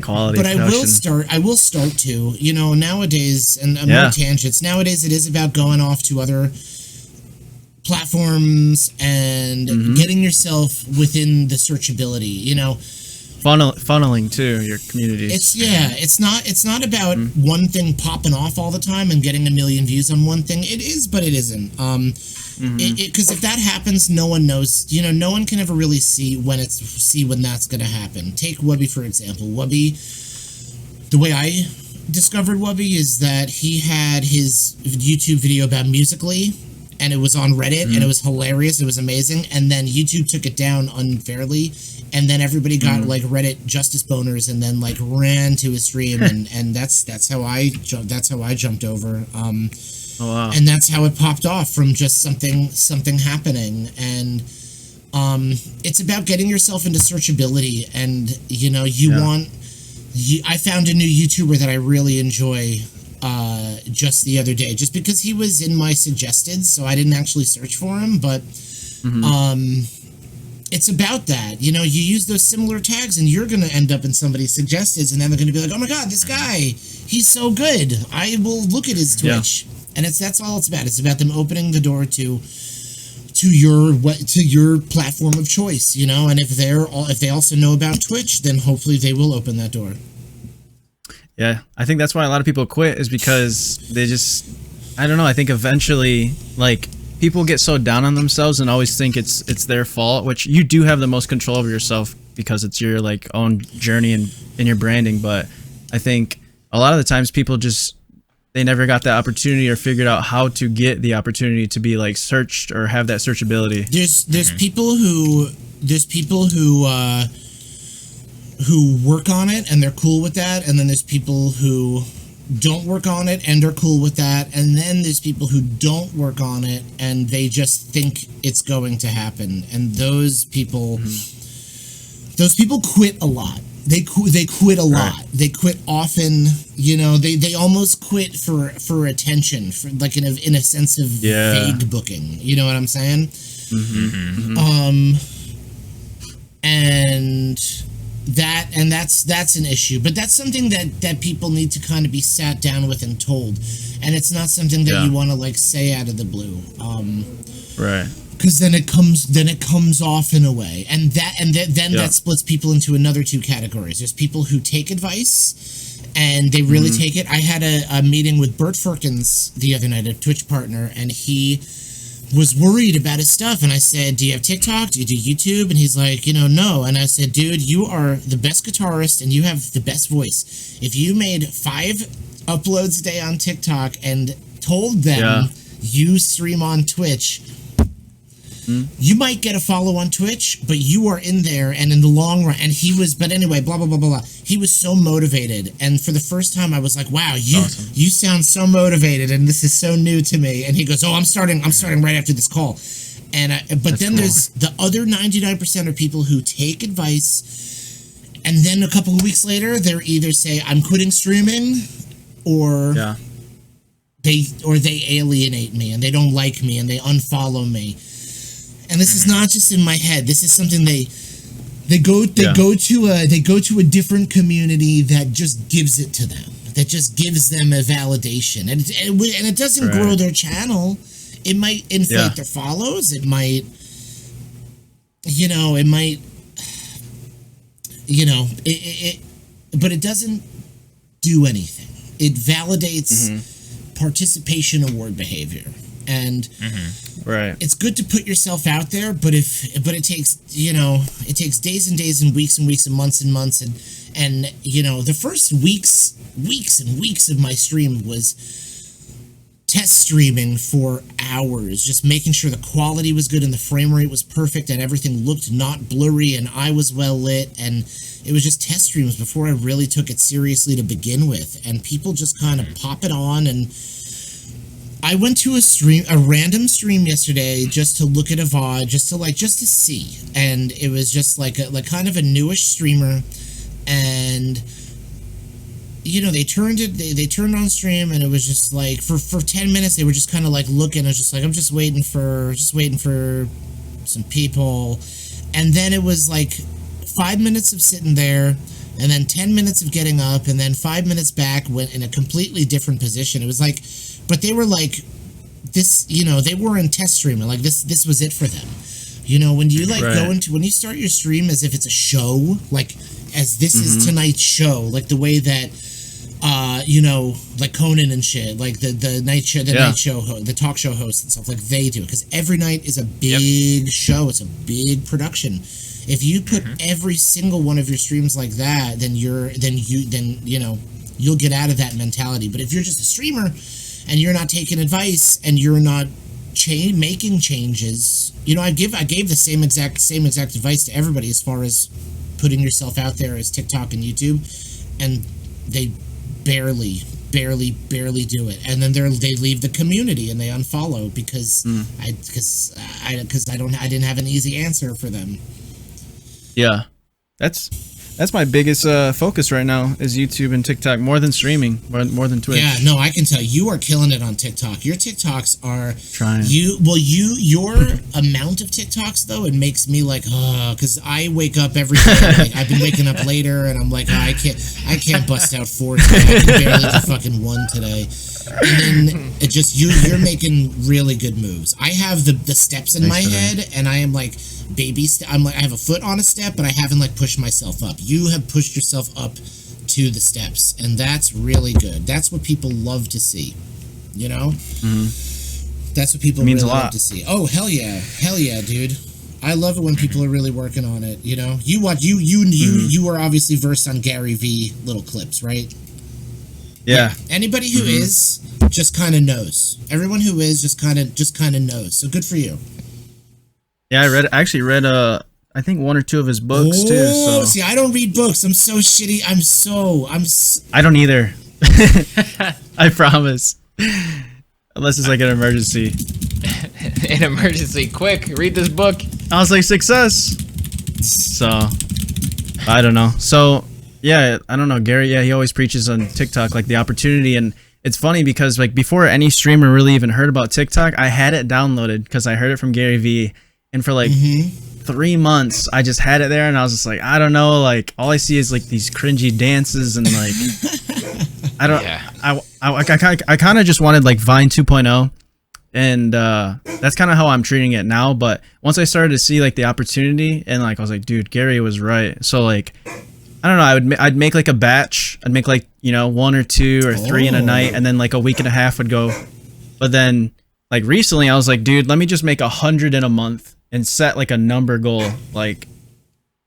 will start to, you know, nowadays, and more tangents. Nowadays it is about going off to other platforms and getting yourself within the searchability, you know.
Funneling to your communities.
It's not about one thing popping off all the time and getting a million views on one thing. It is, but it isn't. Because if that happens, no one knows. You know, no one can ever really see when that's going to happen. Take Wubby for example. Wubby, the way I discovered Wubby is that he had his YouTube video about Musical.ly, and it was on Reddit, and it was hilarious. It was amazing, and then YouTube took it down unfairly. And then everybody got like Reddit justice boners, and then like ran to his stream, and that's how I jumped over. And that's how it popped off, from just something happening. And it's about getting yourself into searchability, and you know I found a new YouTuber that I really enjoy. just the other day, just because he was in my suggested, so I didn't actually search for him, but it's about that. You know, you use those similar tags and you're going to end up in somebody's suggested, and then they're going to be like, oh my God, this guy, he's so good. I will look at his Twitch. Yeah. And that's all it's about. It's about them opening the door to your platform of choice, you know, and if they also know about Twitch, then hopefully they will open that door.
Yeah, I think that's why a lot of people quit, is because they just, I don't know, I think eventually, like, people get so down on themselves and always think it's their fault, which you do have the most control over yourself because it's your, like, own journey in your branding. But I think a lot of the times people just, they never got that opportunity or figured out how to get the opportunity to be, like, searched or have that searchability.
There's people who work on it and they're cool with that, and then there's people who don't work on it and are cool with that, and then there's people who don't work on it and they just think it's going to happen, and those people quit a lot. They quit a lot. Right. They quit often. You know, they almost quit for attention, for like in a sense of vague booking. You know what I'm saying? And that's an issue, but that's something that people need to kind of be sat down with and told, and it's not something that you want to, like, say out of the blue,
right?
Because then it comes off in a way, and then that splits people into another two categories. There's people who take advice and they really take it. I had a meeting with Bert Firkins the other night, a Twitch partner, and he was worried about his stuff, and I said, do you have TikTok? Do you do YouTube? And he's like, no. And I said, dude, you are the best guitarist and you have the best voice. If you made 5 uploads a day on TikTok and told them you stream on Twitch, you might get a follow on Twitch, but you are in there, and in the long run, and but anyway, blah, blah, blah, blah, blah. He was so motivated, and for the first time, I was like, wow, you sound so motivated, and this is so new to me. And he goes, oh, I'm starting right after this call. And there's the other 99% of people who take advice, and then a couple of weeks later, they're either say, I'm quitting streaming, or they alienate me, and they don't like me, and they unfollow me. And this is not just in my head. This is something they go to a different community that just gives it to them. That just gives them a validation, and it doesn't grow their channel. It might inflate their follows. It might, but it doesn't do anything. It validates participation award behavior. And it's good to put yourself out there, but it takes days and days and weeks and months and months, and the first weeks and weeks of my stream was test streaming for hours, just making sure the quality was good and the frame rate was perfect and everything looked not blurry and I was well lit, and it was just test streams before I really took it seriously to begin with, and people just kind of pop it on. And I went to a random stream yesterday just to look at a VOD, just to see, and it was just like kind of a newish streamer, and they turned on stream, and it was just like for 10 minutes they were just kind of like looking. I was just like, I'm just waiting for some people, and then it was like 5 minutes of sitting there, and then 10 minutes of getting up, and then 5 minutes back, went in a completely different position. It was like, but they were like this, they were in test streaming, like this was it for them. When you when you start your stream as if it's a show, like as this is tonight's show, like the way that like Conan and shit, like the night show, the talk show hosts and stuff, like they do, because every night is a big show. It's a big production. If you put every single one of your streams like that, then you'll get out of that mentality. But if you're just a streamer and you're not taking advice and you're not making changes, I gave the same exact advice to everybody as far as putting yourself out there as TikTok and YouTube, and they barely do it, and then they leave the community and they unfollow because I didn't have an easy answer for them.
Yeah, that's That's my biggest focus right now is YouTube and TikTok, more than streaming, more than Twitch.
Yeah, no, I can tell you are killing it on TikTok. Your TikToks are
trying.
Your amount of TikToks though, it makes me like, because I wake up every day. Like, I've been waking up later, and I'm like, I can't bust out 4 today. I can barely do fucking 1 today. And then it just you're making really good moves. I have the steps in my head, and I am like I'm like I have a foot on a step, but I haven't like pushed myself up. You have pushed yourself up to the steps, and that's really good. That's what people love to see. You know, that's what people really love to see. Oh hell yeah, dude! I love it when people are really working on it. You know, you are obviously versed on Gary V little clips, right?
Yeah.
Anybody who is just kind of knows. Everyone who is just kind of knows. So good for you.
Yeah, I actually read I think 1 or 2 of his books too. So
see, I don't read books. I'm so shitty.
I don't either. I promise. Unless it's like an emergency.
An emergency, quick, read this book.
I was like, success. So I don't know. So yeah, I don't know. Gary, yeah, he always preaches on TikTok like the opportunity, and it's funny because like before any streamer really even heard about TikTok, I had it downloaded because I heard it from Gary V, and for like 3 months I just had it there, and I was just like, I don't know, like all I see is like these cringy dances, and like I don't, I kind of just wanted like Vine 2.0, and that's kind of how I'm treating it now. But once I started to see like the opportunity, and like I was like, dude, Gary was right. So like, I don't know, I'd make like a batch. I'd make like, 1 or 2 or 3 in a night, and then like a week and a half would go. But then like recently I was like, dude, let me just make 100 in a month and set like a number goal. Like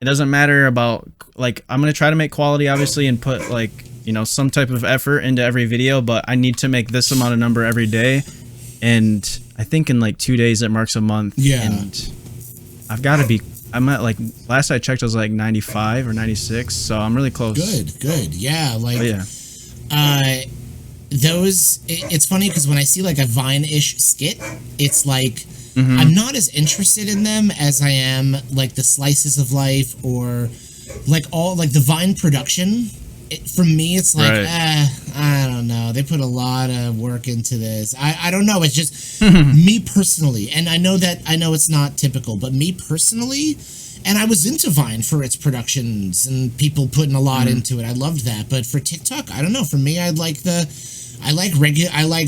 it doesn't matter about like, I'm going to try to make quality obviously and put like, some type of effort into every video, but I need to make this amount of number every day. And I think in like 2 days it marks a month.
Yeah.
And I've got to be, I'm at like, last I checked I was like 95 or 96, so I'm really close.
Good. Yeah, like it's funny because when I see like a Vine-ish skit, it's like I'm not as interested in them as I am like the slices of life or like all like the Vine production. For me, it's like, I don't know. They put a lot of work into this. I don't know. It's just me personally. And I know it's not typical, but me personally, and I was into Vine for its productions and people putting a lot into it. I loved that. But for TikTok, I don't know. For me, I like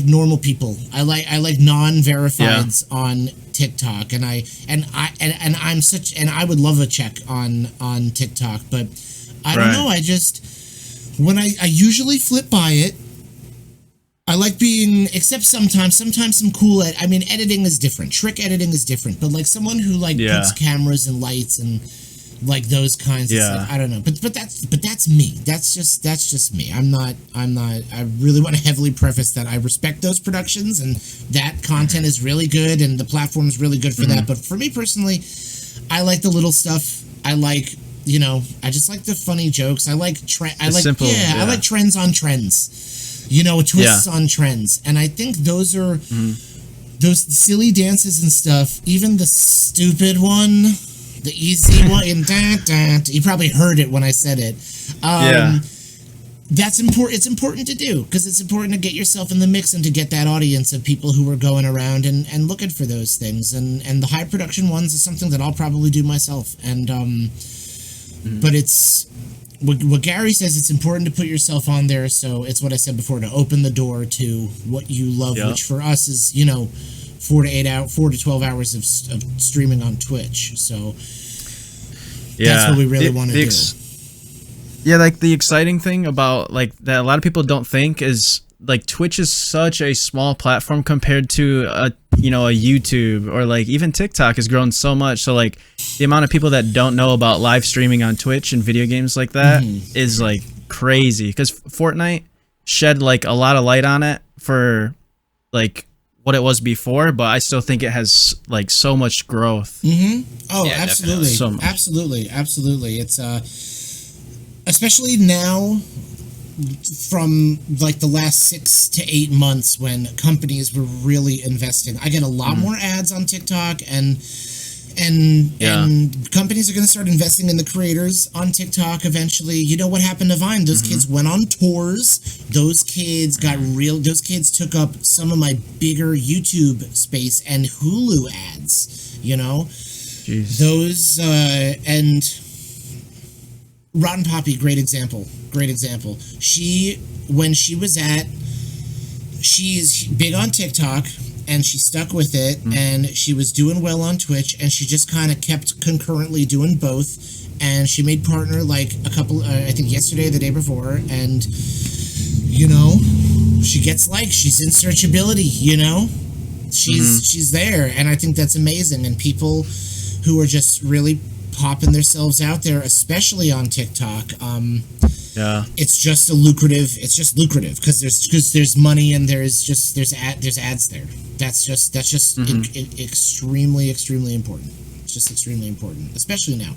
normal people. I like non-verifieds on TikTok. And I would love a check on TikTok, but I don't know. When I usually flip by it, I like being, except sometimes some cool, editing is different. Trick editing is different, but like someone who like puts cameras and lights and like those kinds of stuff. I don't know. But that's me. That's just me. I really want to heavily preface that I respect those productions and that content is really good and the platform is really good for that. But for me personally, I like the little stuff. I like, I just like the funny jokes. I like I like trends on trends. Twists on trends. And I think those are those silly dances and stuff, even the stupid one, the easy one, you probably heard it when I said it. That's important. It's important to do because it's important to get yourself in the mix and to get that audience of people who are going around and looking for those things. And the high production ones is something that I'll probably do myself. And but it's what Gary says. It's important to put yourself on there. So it's what I said before, to open the door to what you love, which for us is 4 to 12 hours of streaming on Twitch. So that's what we really want to do.
Yeah, like the exciting thing about like that a lot of people don't think is like Twitch is such a small platform compared to a YouTube, or like even TikTok has grown so much. So like the amount of people that don't know about live streaming on Twitch and video games like that is like crazy, because Fortnite shed like a lot of light on it for like what it was before, but I still think it has like so much growth.
Oh, yeah, absolutely. Absolutely. It's especially now, from like the last 6 to 8 months when companies were really investing. I get a lot more ads on TikTok, and And companies are going to start investing in the creators on TikTok eventually. You know what happened to Vine? Those kids went on tours. Those kids took up some of my bigger YouTube space and Hulu ads, you know?
Jeez.
Those, and Rotten Poppy, great example. She's big on TikTok, and she stuck with it, and she was doing well on Twitch, and she just kind of kept concurrently doing both, and she made partner like a couple, I think yesterday or the day before, and, you know, she gets she's in searchability, you know? She's there, and I think that's amazing, and people who are just really popping themselves out there, especially on TikTok, it's just lucrative because there's money and there's ads there. That's just extremely important. It's just extremely important, especially now.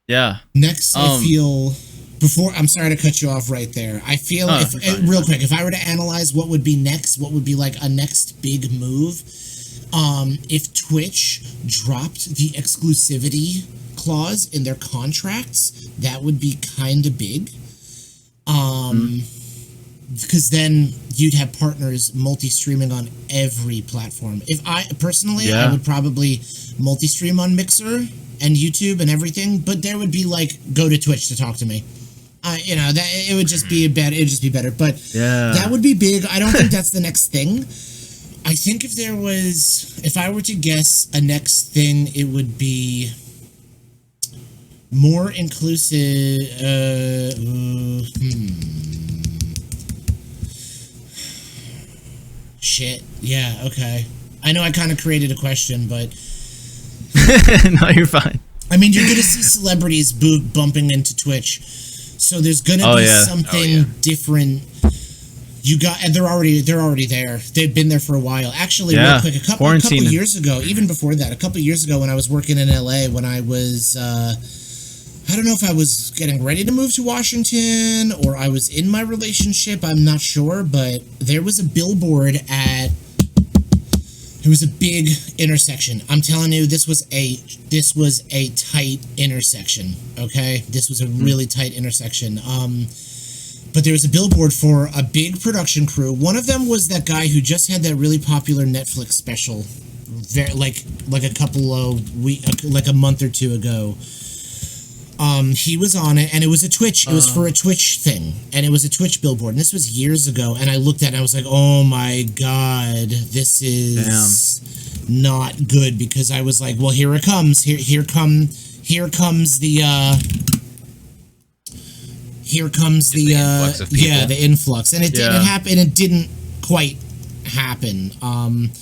Yeah.
Next, I feel I'm sorry to cut you off right there. I feel real quick, if I were to analyze what would be next, what would be like a next big move, if Twitch dropped the exclusivity clause in their contracts, that would be kind of big. Because then you'd have partners multi-streaming on every platform. If I personally, I would probably multi-stream on Mixer and YouTube and everything, but there would be go to Twitch to talk to me. You know, that it would just be better. It'd just be better, but that would be big. I don't think that's the next thing. I think if I were to guess a next thing, it would be more inclusive. Shit. Yeah. Okay. I know I kind of created a question, but
no, you're fine.
I mean, you're gonna see celebrities bumping into Twitch, so there's gonna be something different. And they're already there. They've been there for a while. Actually, real quick, a couple years ago, even before that, a couple years ago when I was working in LA, when I was, I don't know if I was getting ready to move to Washington or I was in my relationship, I'm not sure, but there was a billboard it was a big intersection. I'm telling you, this was a tight intersection, okay? This was a really tight intersection. But there was a billboard for a big production crew. One of them was that guy who just had that really popular Netflix special, like a couple of a month or two ago. He was on it, and it was a Twitch. It was for a Twitch thing, and it was a Twitch billboard. And this was years ago. And I looked at it, and I was like, "Oh my god, this is not good." Because I was like, "Well, here it comes. Here comes the." Here comes the
influx of people.
the influx, and it didn't happen. It didn't quite happen. I'm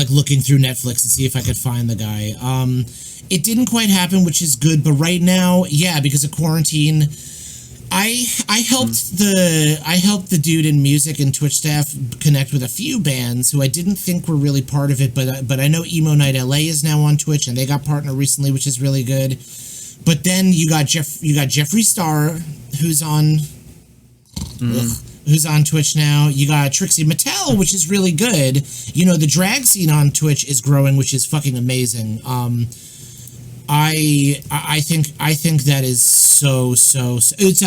looking through Netflix to see if I could find the guy. It didn't quite happen, which is good. But right now, because of quarantine, I helped the dude in music and Twitch staff connect with a few bands who I didn't think were really part of it. But I know Emo Nite LA is now on Twitch, and they got partner recently, which is really good. But then you got Jeffree Star, who's on Twitch now. You got Trixie Mattel, which is really good. You know, the drag scene on Twitch is growing, which is fucking amazing. I think that is so. It's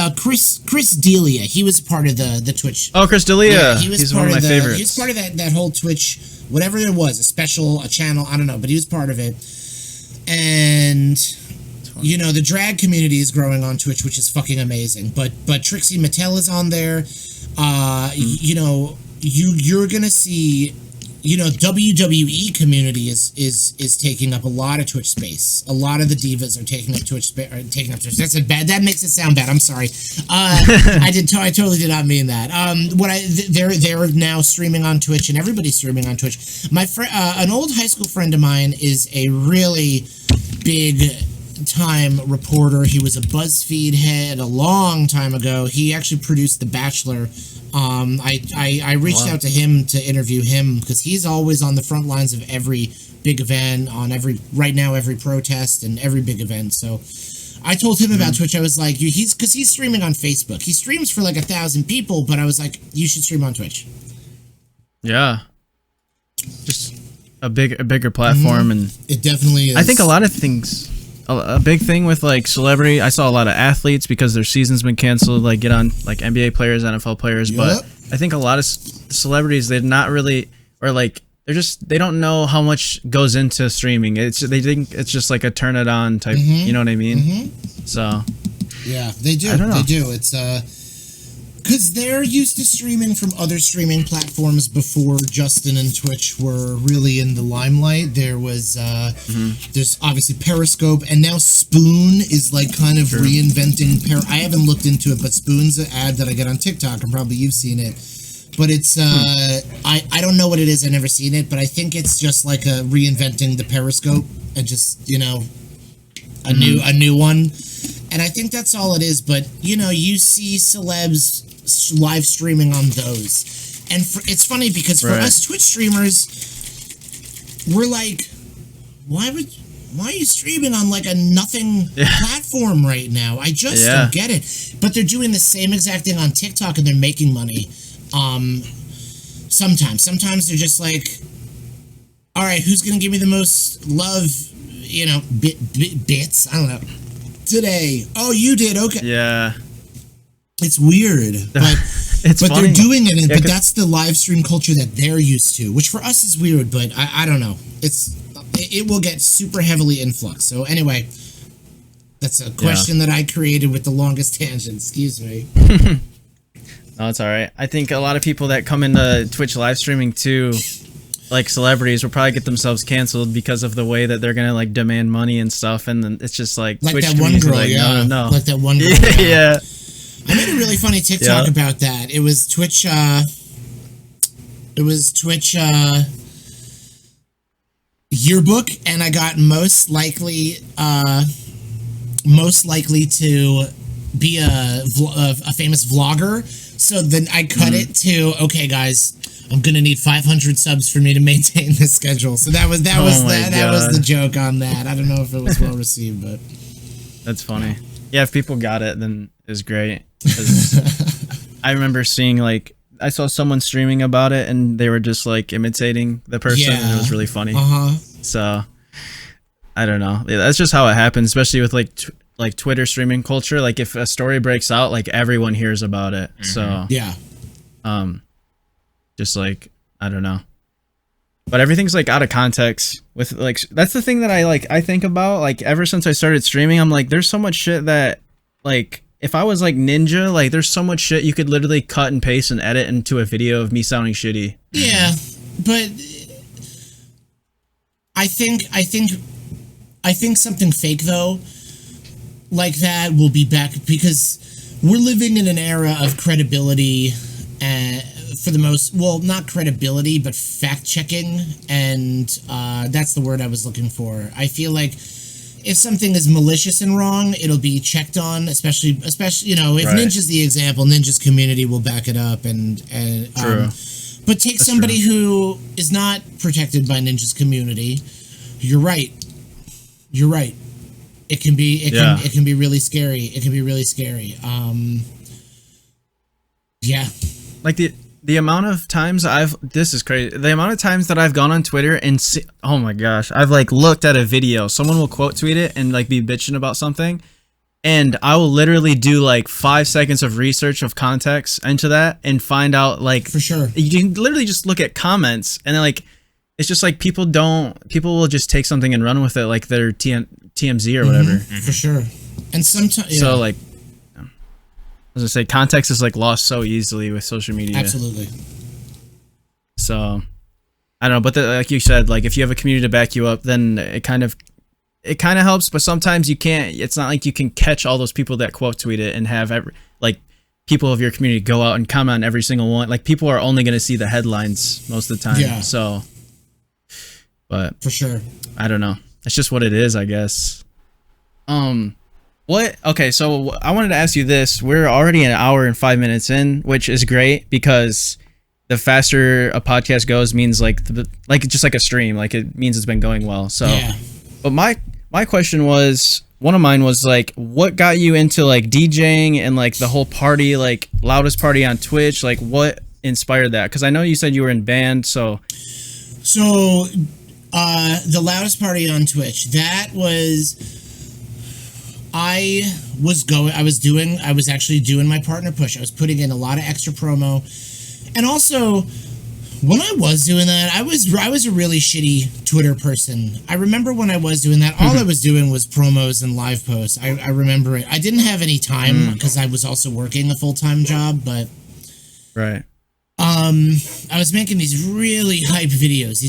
Chris D'Elia. He was part of the Twitch.
Oh, Chris D'Elia. He's one of my favorites.
He was part of that whole Twitch, whatever it was, a special, a channel, I don't know, but he was part of it. And you know, the drag community is growing on Twitch, which is fucking amazing. But Trixie Mattel is on there. You know, you're gonna see, you know, WWE community is taking up a lot of Twitch space. A lot of the divas are taking up Twitch. That's bad. That makes it sound bad. I'm sorry. I totally did not mean that. They're now streaming on Twitch, and everybody's streaming on Twitch. My friend, an old high school friend of mine, is a really big time reporter. He was a BuzzFeed head a long time ago. He actually produced The Bachelor. I reached out to him to interview him because he's always on the front lines of every big event, every protest and every big event. So I told him about Twitch. I was like, he's streaming on Facebook. He streams for like 1,000 people, but I was like, you should stream on Twitch.
Yeah. Just a bigger platform, and
it definitely is.
I think a lot of things. A big thing with like celebrity, I saw a lot of athletes because their season's been canceled, like get on like NBA players, NFL players, but I think a lot of celebrities, they're not really, or like they don't know how much goes into streaming. They think it's just like a turn it on type, you know what I mean? So
yeah, they do. They do. It's because they're used to streaming from other streaming platforms before Justin and Twitch were really in the limelight. There was there's obviously Periscope, and now Spoon is like kind of reinventing. I haven't looked into it, but Spoon's an ad that I get on TikTok, and probably you've seen it. But it's I don't know what it is. I've never seen it, but I think it's just like a reinventing the Periscope and just a new one. And I think that's all it is. But you see celebs live streaming on those, and it's funny because for us Twitch streamers, we're like, why are you streaming on like a nothing platform right now? I just don't get it. But they're doing the same exact thing on TikTok, and they're making money. Sometimes they're just like, all right, who's gonna give me the most love? Bits. I don't know. Today. Oh, you did. Okay.
Yeah.
It's weird, but they're doing it, but that's the live stream culture that they're used to, which for us is weird. But I don't know. It will get super heavily influxed. So anyway, that's a question that I created with the longest tangent. Excuse me.
No, it's all right. I think a lot of people that come into Twitch live streaming too, like celebrities, will probably get themselves canceled because of the way that they're gonna like demand money and stuff, and then it's just like Twitch
that one girl,
like, no.
Like that one girl,
yeah.
I made a really funny TikTok about that. It was Twitch. Yearbook, and I got most likely to be a famous vlogger. So then I cut it to, okay, guys, I'm gonna need 500 subs for me to maintain this schedule. So that was the joke on that. I don't know if it was well received, but
that's funny. Yeah, if people got it, then it's great. 'Cause I remember seeing I saw someone streaming about it, and they were just like imitating the person, and it was really funny. So I don't know. Yeah, that's just how it happens, especially with like Twitter streaming culture. Like if a story breaks out, like everyone hears about it. So
yeah,
just like I don't know. But everything's like out of context with that's the thing that I think about. Like ever since I started streaming, I'm like, there's so much shit that like if I was like Ninja, like there's so much shit you could literally cut and paste and edit into a video of me sounding shitty.
Yeah, but I think something fake though, like that will be back because we're living in an era of credibility for the most, not credibility, but fact checking, and that's the word I was looking for. I feel like if something is malicious and wrong, it'll be checked on, especially if Ninja's the example, Ninja's community will back it up, and
True.
But take that's somebody who is not protected by Ninja's community. You're right. It can be really scary. It can be really scary. Yeah.
Like the amount of times this is crazy. The amount of times that I've gone on Twitter and oh my gosh, I've like looked at a video. Someone will quote tweet it and like be bitching about something, and I will literally do like 5 seconds of research of context into that and find out like
for sure.
You can literally just look at comments and then like it's just like people will just take something and run with it like they're TMZ or whatever.
For sure. And sometimes
so like. As I say, context is like lost so easily with social media.
Absolutely.
So, I don't know, but like you said, like if you have a community to back you up, then it kind of helps. But sometimes you can't. It's not like you can catch all those people that quote tweet it and have people of your community go out and comment on every single one. Like people are only going to see the headlines most of the time.
Yeah.
So, but
for sure,
I don't know. It's just what it is, I guess. What? Okay, so I wanted to ask you this. We're already an hour and 5 minutes in, which is great because the faster a podcast goes means just like a stream, like it means it's been going well. So, yeah. But my question was, one of mine was like, what got you into like DJing and like the whole party, like loudest party on Twitch? Like what inspired that? Because I know you said you were in band, so.
The loudest party on Twitch. That was... I was actually doing my partner push. I was putting in a lot of extra promo. And also, when I was doing that, I was a really shitty Twitter person. I remember when I was doing that, all I was doing was promos and live posts. I remember it. I didn't have any time because I was also working a full-time job, but...
Right.
I was making these really hype videos,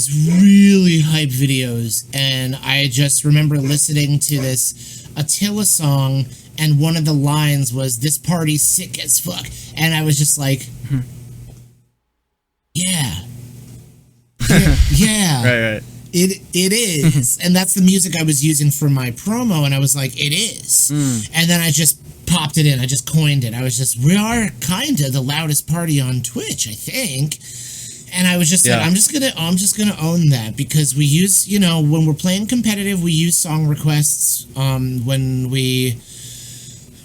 and I just remember listening to this Attila song, and one of the lines was, "This party's sick as fuck," and I was just like, yeah.
Right.
It is. And that's the music I was using for my promo, and I was like, it is. And then I just popped it in. I just coined it. I was just, we are kind of the loudest party on Twitch, I think. And I was just like, I'm just gonna own that, because we use, when we're playing competitive, we use song requests. When we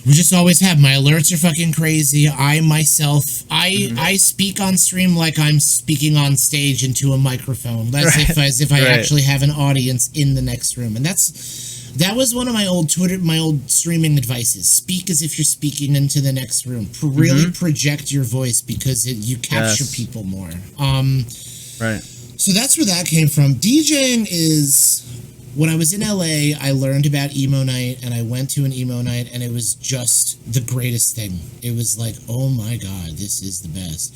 just always have, my alerts are fucking crazy. I speak on stream like I'm speaking on stage into a microphone, as if I actually have an audience in the next room. And that was one of my old streaming advices. Speak as if you're speaking into the next room. Really project your voice, because you capture people more.
Right.
So that's where that came from. DJing is... When I was in LA, I learned about Emo Nite, and I went to an Emo Nite, and it was just the greatest thing. It was like, oh my god, this is the best.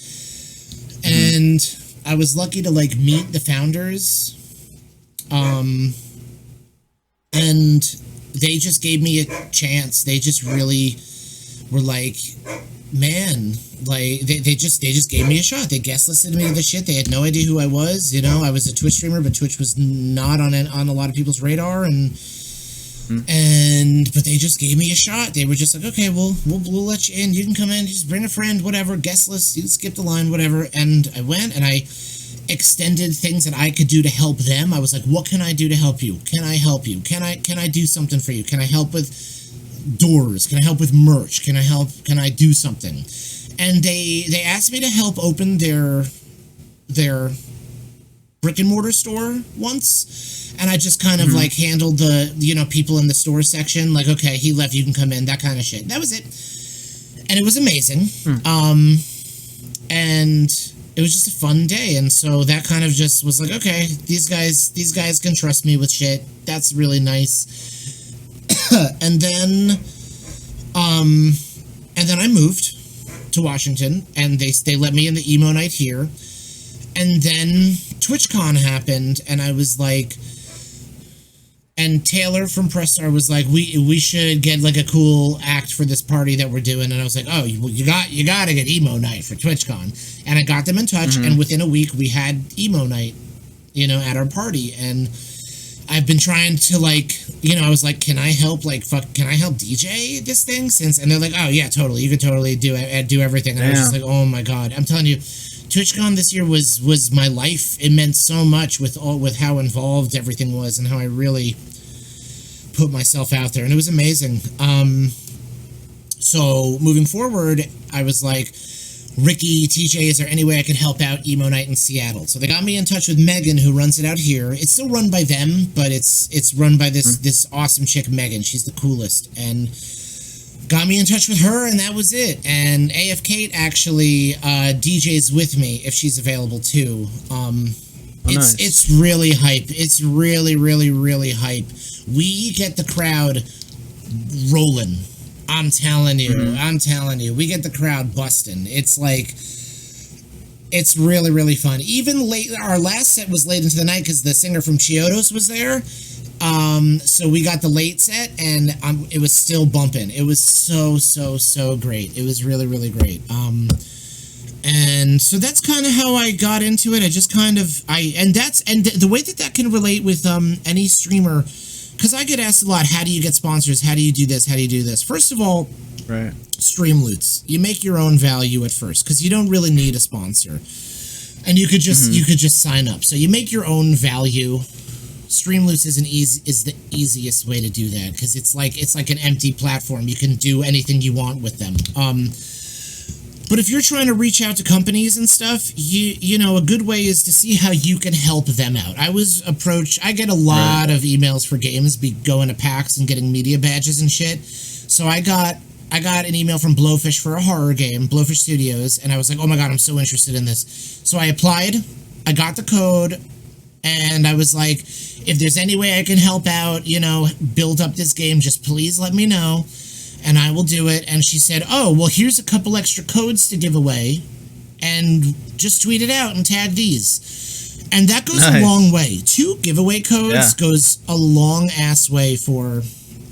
And I was lucky to meet the founders. And they just gave me a chance. They just really were like, man, they just gave me a shot. They guest listed me to the shit. They had no idea who I was. I was a Twitch streamer, but Twitch was not on a lot of people's radar, but they just gave me a shot. They were just like, okay, we'll let you in. You can come in, just bring a friend, whatever, guest list, you skip the line, whatever. And I went, and I extended things that I could do to help them. I was like, what can I do to help you? Can I help you? Can I do something for you? Can I help with doors? Can I help with merch? Can I do something? And they asked me to help open their brick and mortar store once, and I just kind of handled the people in the store section, like, okay, he left, you can come in, that kind of shit. That was it. And it was amazing. And it was just a fun day, and so that kind of just was like, okay, these guys can trust me with shit. That's really nice. And then I moved to Washington, and they let me in the Emo Nite here. And then TwitchCon happened, and I was like, and Taylor from Press Star was like, we should get a cool act for this party that we're doing. And I was like, oh, well, you gotta get Emo Nite for TwitchCon. And I got them in touch, and within a week we had Emo Nite, at our party. And I've been trying to I was like, can I help DJ this thing? And they're like, oh yeah, totally, you can totally do everything. And I was just like, oh my god, I'm telling you, TwitchCon this year was my life. It meant so much with how involved everything was, and how I really put myself out there, and it was amazing. So moving forward, I was like, Ricky, TJ, is there any way I could help out Emo Nite in Seattle? So they got me in touch with Megan, who runs it out here. It's still run by them, but it's run by this awesome chick, Megan. She's the coolest, and got me in touch with her, and that was it. And AF Kate actually DJs with me if she's available too.
Nice.
It's really hype. It's really, really, really hype. We get the crowd rolling. I'm telling you, we get the crowd busting. It's really, really fun. Even late, our last set was late into the night because the singer from Chiodos was there. So we got the late set, and it was still bumping. It was so great. It was really, really great. And so that's kind of how I got into it. I just kind of, the way that can relate with any streamer, because I get asked a lot, how do you get sponsors? How do you do this? How do you do this? First of all,
right.
Stream loots. You make your own value at first, because you don't really need a sponsor. And you could just sign up. So you make your own value. Streamloots is the easiest way to do that, because it's like an empty platform. You can do anything you want with them. But if you're trying to reach out to companies and stuff, you know, a good way is to see how you can help them out. I was approached. I get a lot of emails for games, going to PAX and getting media badges and shit. So I got an email from Blowfish for a horror game, Blowfish Studios, and I was like, oh my god, I'm so interested in this. So I applied, I got the code, and I was like, if there's any way I can help out, you know, build up this game, just please let me know, and I will do it. And she said, oh, well, here's a couple extra codes to give away, and just tweet it out and tag these. And that goes a long way. 2 giveaway codes goes a long-ass way for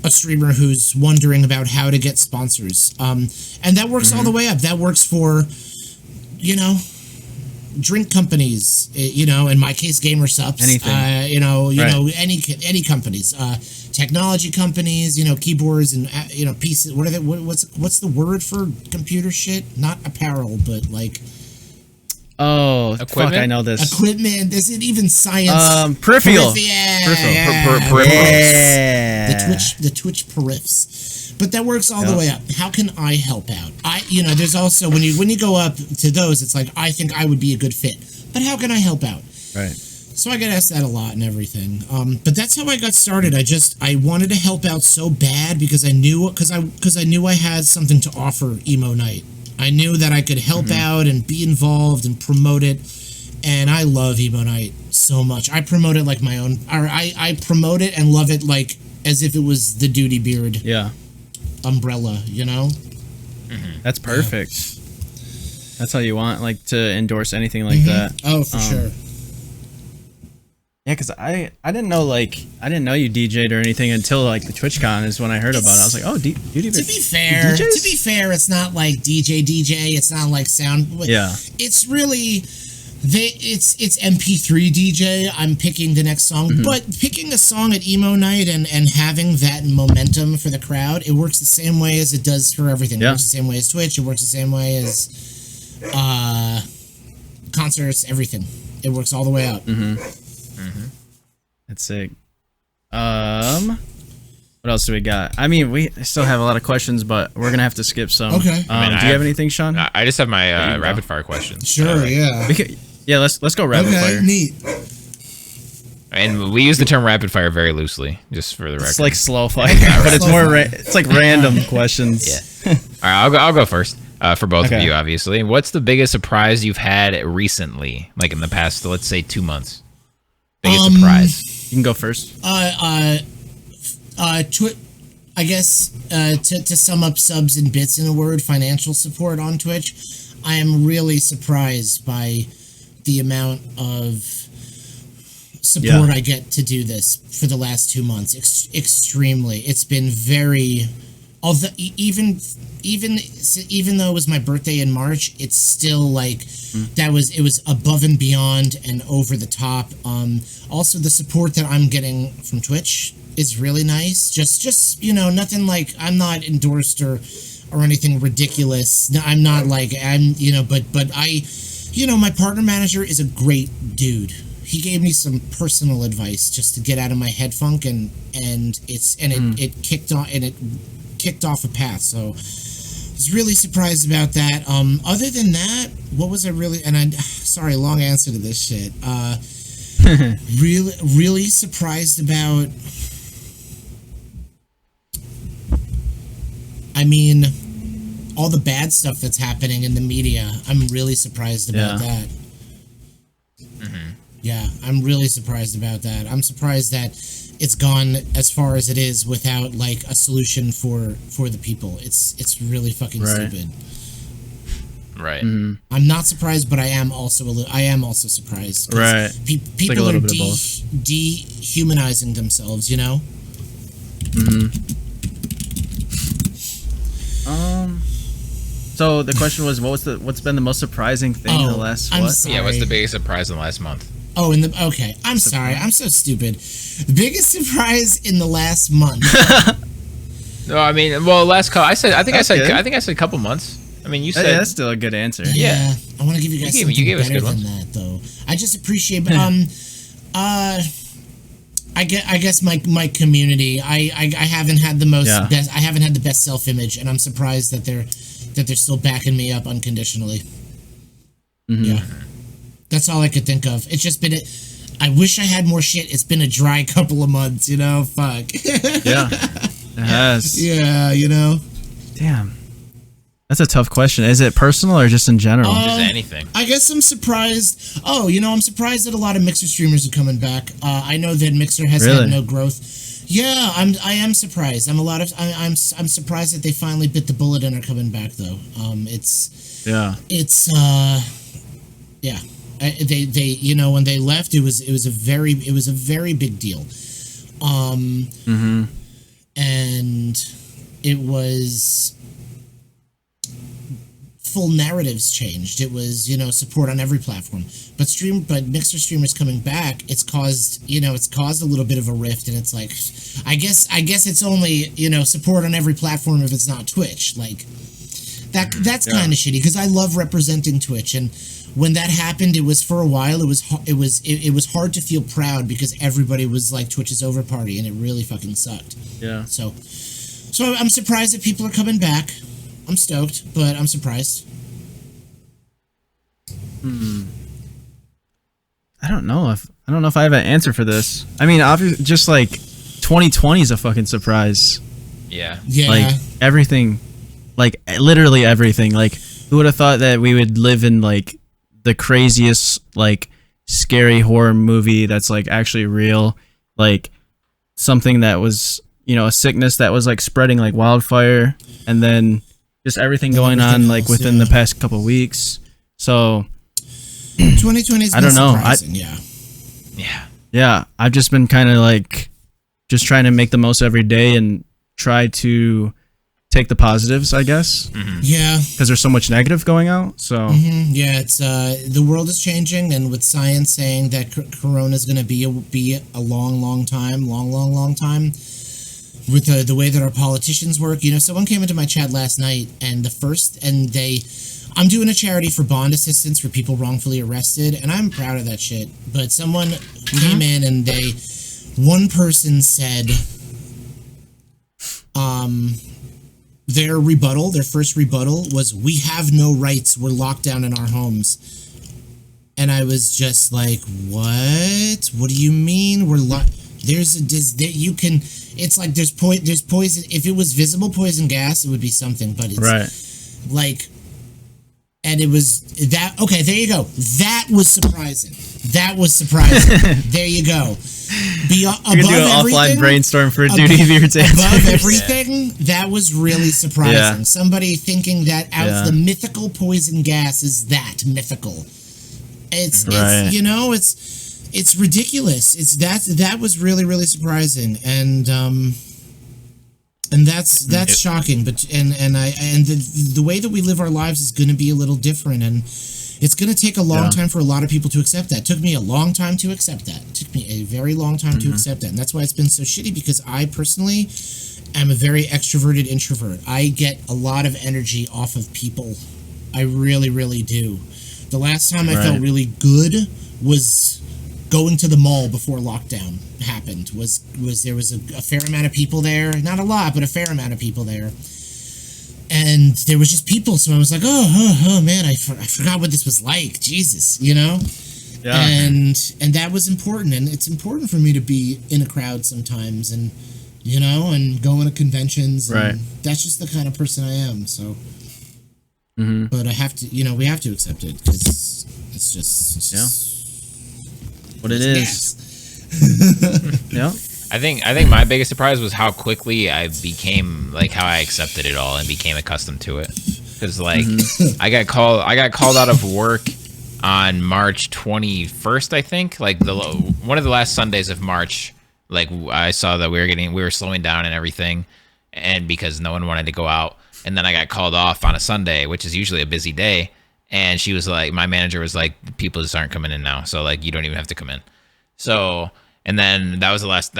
a streamer who's wondering about how to get sponsors. And that works all the way up. That works for, you know, drink companies, you know, in my case, Gamer Subs, you know, any companies, technology companies, you know, keyboards and, you know, pieces. What are they? What's the word for computer shit? Not apparel, but like.
Oh, equipment? Fuck, I know this.
Equipment. There's even science.
Peripheral.
Peripherals. The Twitch periffs. But that works all the way up. How can I help out? You know, there's also, when you go up to those, it's like, I think I would be a good fit. But how can I help out?
Right.
So I get asked that a lot and everything. But that's how I got started. I wanted to help out so bad because I knew I had something to offer Emo Nite. I knew that I could help out and be involved and promote it. And I love Emo Nite so much. I promote it like my own. Or I promote it and love it like as if it was the Doodybeard umbrella, you know?
That's perfect. That's how you want, like, to endorse anything like that.
Oh, for sure.
Yeah, because I didn't know you DJ'd or anything until like the TwitchCon is when I heard about it. I was like, oh, Doodybeard.
To be fair, it's not like DJ. It's not like sound.
Yeah.
It's really, it's MP3 DJ. I'm picking the next song, but picking a song at Emo Nite and having that momentum for the crowd, it works the same way as it does for everything. It works the same way as Twitch. It works the same way as concerts. Everything. It works all the way up.
That's sick. What else do we got? I mean, we still have a lot of questions, but we're gonna have to skip some.
Okay.
Do you have anything, Sean?
I just have my rapid fire questions.
Sure. Yeah.
Let's go rapid fire.
Neat.
And we use the term rapid fire very loosely, just for the record.
It's like slow fire, but it's more. It's like random questions.
Yeah. All right, I'll go first. For both of you, obviously. What's the biggest surprise you've had recently, like in the past, let's say 2 months? Biggest surprise.
You can go first.
I guess to sum up subs and bits in a word, financial support on Twitch. I am really surprised by the amount of support I get to do this for the last 2 months. Extremely. It's been very. Although even though it was my birthday in March, it's still like it was above and beyond and over the top. Also the support that I'm getting from Twitch is really nice. Just you know, nothing like, I'm not endorsed or anything ridiculous. No, I'm not like, you know, but I, you know, my partner manager is a great dude. He gave me some personal advice just to get out of my head funk, and it kicked off a path. So I was really surprised about that. Other than that, what was I really, sorry, long answer to this shit. really surprised about, I mean, all the bad stuff that's happening in the media. I'm really surprised about that. Yeah, I'm really surprised about that. I'm surprised that it's gone as far as it is without like a solution for the people. It's really fucking stupid.
Right.
I'm not surprised, but I am also surprised.
Right.
People are dehumanizing themselves, you know.
So the question was, what's been the most surprising thing in the last
I'm sorry.
Yeah, what's the biggest surprise in the last month?
Oh, okay. I'm sorry. I'm so stupid. The biggest surprise in the last month.
No, I mean, well, I think I said a couple months. I mean, you said
that's still a good answer.
Yeah. I want to give you guys something better than that, though. I just appreciate, I guess my community. I haven't had the most best. I haven't had the best self-image, and I'm surprised that they're that they're still backing me up unconditionally.
Mm-hmm.
Yeah. That's all I could think of. It's just been I wish I had more shit. It's been a dry couple of months, you know? Fuck.
Yeah. It has.
Yeah, you know?
Damn. That's a tough question. Is it personal or just in general?
Just anything.
I guess I'm surprised. Oh, you know, I'm surprised that a lot of Mixer streamers are coming back. I know that Mixer has had no growth. Yeah, I am surprised. I'm surprised that they finally bit the bullet and are coming back though. They you know, when they left, it was a very big deal. And it was full narratives changed. It was, you know, support on every platform. But Mixer streamers coming back, it's caused a little bit of a rift, and it's like, I guess it's only, you know, support on every platform if it's not Twitch. Like that's kind of shitty, because I love representing Twitch, and when that happened, it was for a while. It was hard to feel proud because everybody was like Twitch's over party, and it really fucking sucked.
Yeah.
So I'm surprised that people are coming back. I'm stoked, but I'm surprised.
I don't know if I have an answer for this. I mean, obviously, just like 2020 is a fucking surprise.
Yeah.
Yeah.
Like everything, like literally everything. Like, who would have thought that we would live in like the craziest, like, scary horror movie that's like actually real, like something that was, you know, a sickness that was like spreading like wildfire, and then just everything going on like within the past couple of weeks. So
2020 is, I don't know.
Yeah. I've just been kind of like just trying to make the most every day and try to take the positives, I guess.
Yeah,
because there's so much negative going out. So
yeah, it's the world is changing, and with science saying that Corona is going to be a long time. With the way that our politicians work, you know, someone came into my chat last night, and I'm doing a charity for bond assistance for people wrongfully arrested, and I'm proud of that shit. But someone came in, and one person said, their first rebuttal was, "We have no rights. We're locked down in our homes." And I was just like, "What? What do you mean we're locked?" You can. It's like there's poison. If it was visible poison gas, it would be something. But it's like, and it was that. Okay, there you go. That was surprising. There you go. Above
do an offline brainstorm for Doodybeard's answers.
Above everything, that was really surprising. Yeah. Somebody thinking that the mythical poison gas is that mythical. It's you know, it's ridiculous. That was really, really surprising, and that's shocking. But the way that we live our lives is going to be a little different, and it's going to take a long time for a lot of people to accept that. It took me a long time to accept that. It took me a very long time to accept that, and that's why it's been so shitty. Because I personally am a very extroverted introvert. I get a lot of energy off of people. I really, really do. The last time I felt really good was going to the mall before lockdown happened. There was a fair amount of people there, not a lot, but a fair amount of people there, and there was just people. So I was like, oh man, I forgot what this was like. Jesus, you know. Yeah. And that was important, and it's important for me to be in a crowd sometimes, and you know, and going to conventions. And that's just the kind of person I am. So. But I have to, you know, we have to accept it, because it's just
what it is. Yeah.
I think my biggest surprise was how quickly I became, like, how I accepted it all and became accustomed to it. Because like I got called out of work on March 21st, I think. Like one of the last Sundays of March. Like I saw that we were slowing down and everything, and because no one wanted to go out. And then I got called off on a Sunday, which is usually a busy day. And she was like, my manager was like, people just aren't coming in now. So like, you don't even have to come in. So, and then that was the last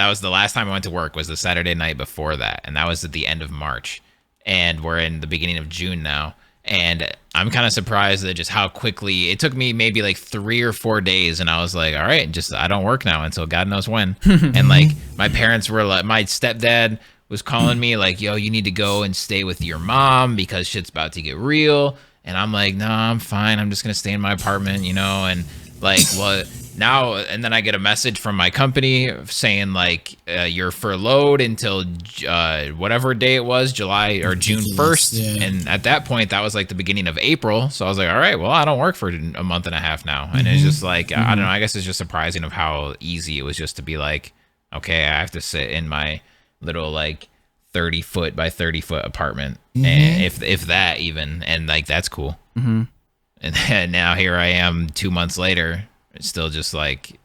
time I went to work, was the Saturday night before that. And that was at the end of March. And we're in the beginning of June now. And I'm kind of surprised at just how quickly it took me, maybe like 3 or 4 days. And I was like, all right, I don't work now until God knows when. And like my parents were like, my stepdad was calling me like, yo, you need to go and stay with your mom because shit's about to get real. And I'm like, no, I'm fine. I'm just going to stay in my apartment, you know? And like, what now? And then I get a message from my company saying like, you're furloughed until whatever day it was, July or June 1st. Yeah. And at that point, that was like the beginning of April. So I was like, all right, well, I don't work for a month and a half now. And it's just like, I don't know. I guess it's just surprising of how easy it was just to be like, okay, I have to sit in my little like 30-foot by 30-foot apartment, and if that even, and like that's cool. And then now here I am 2 months later, it's still just like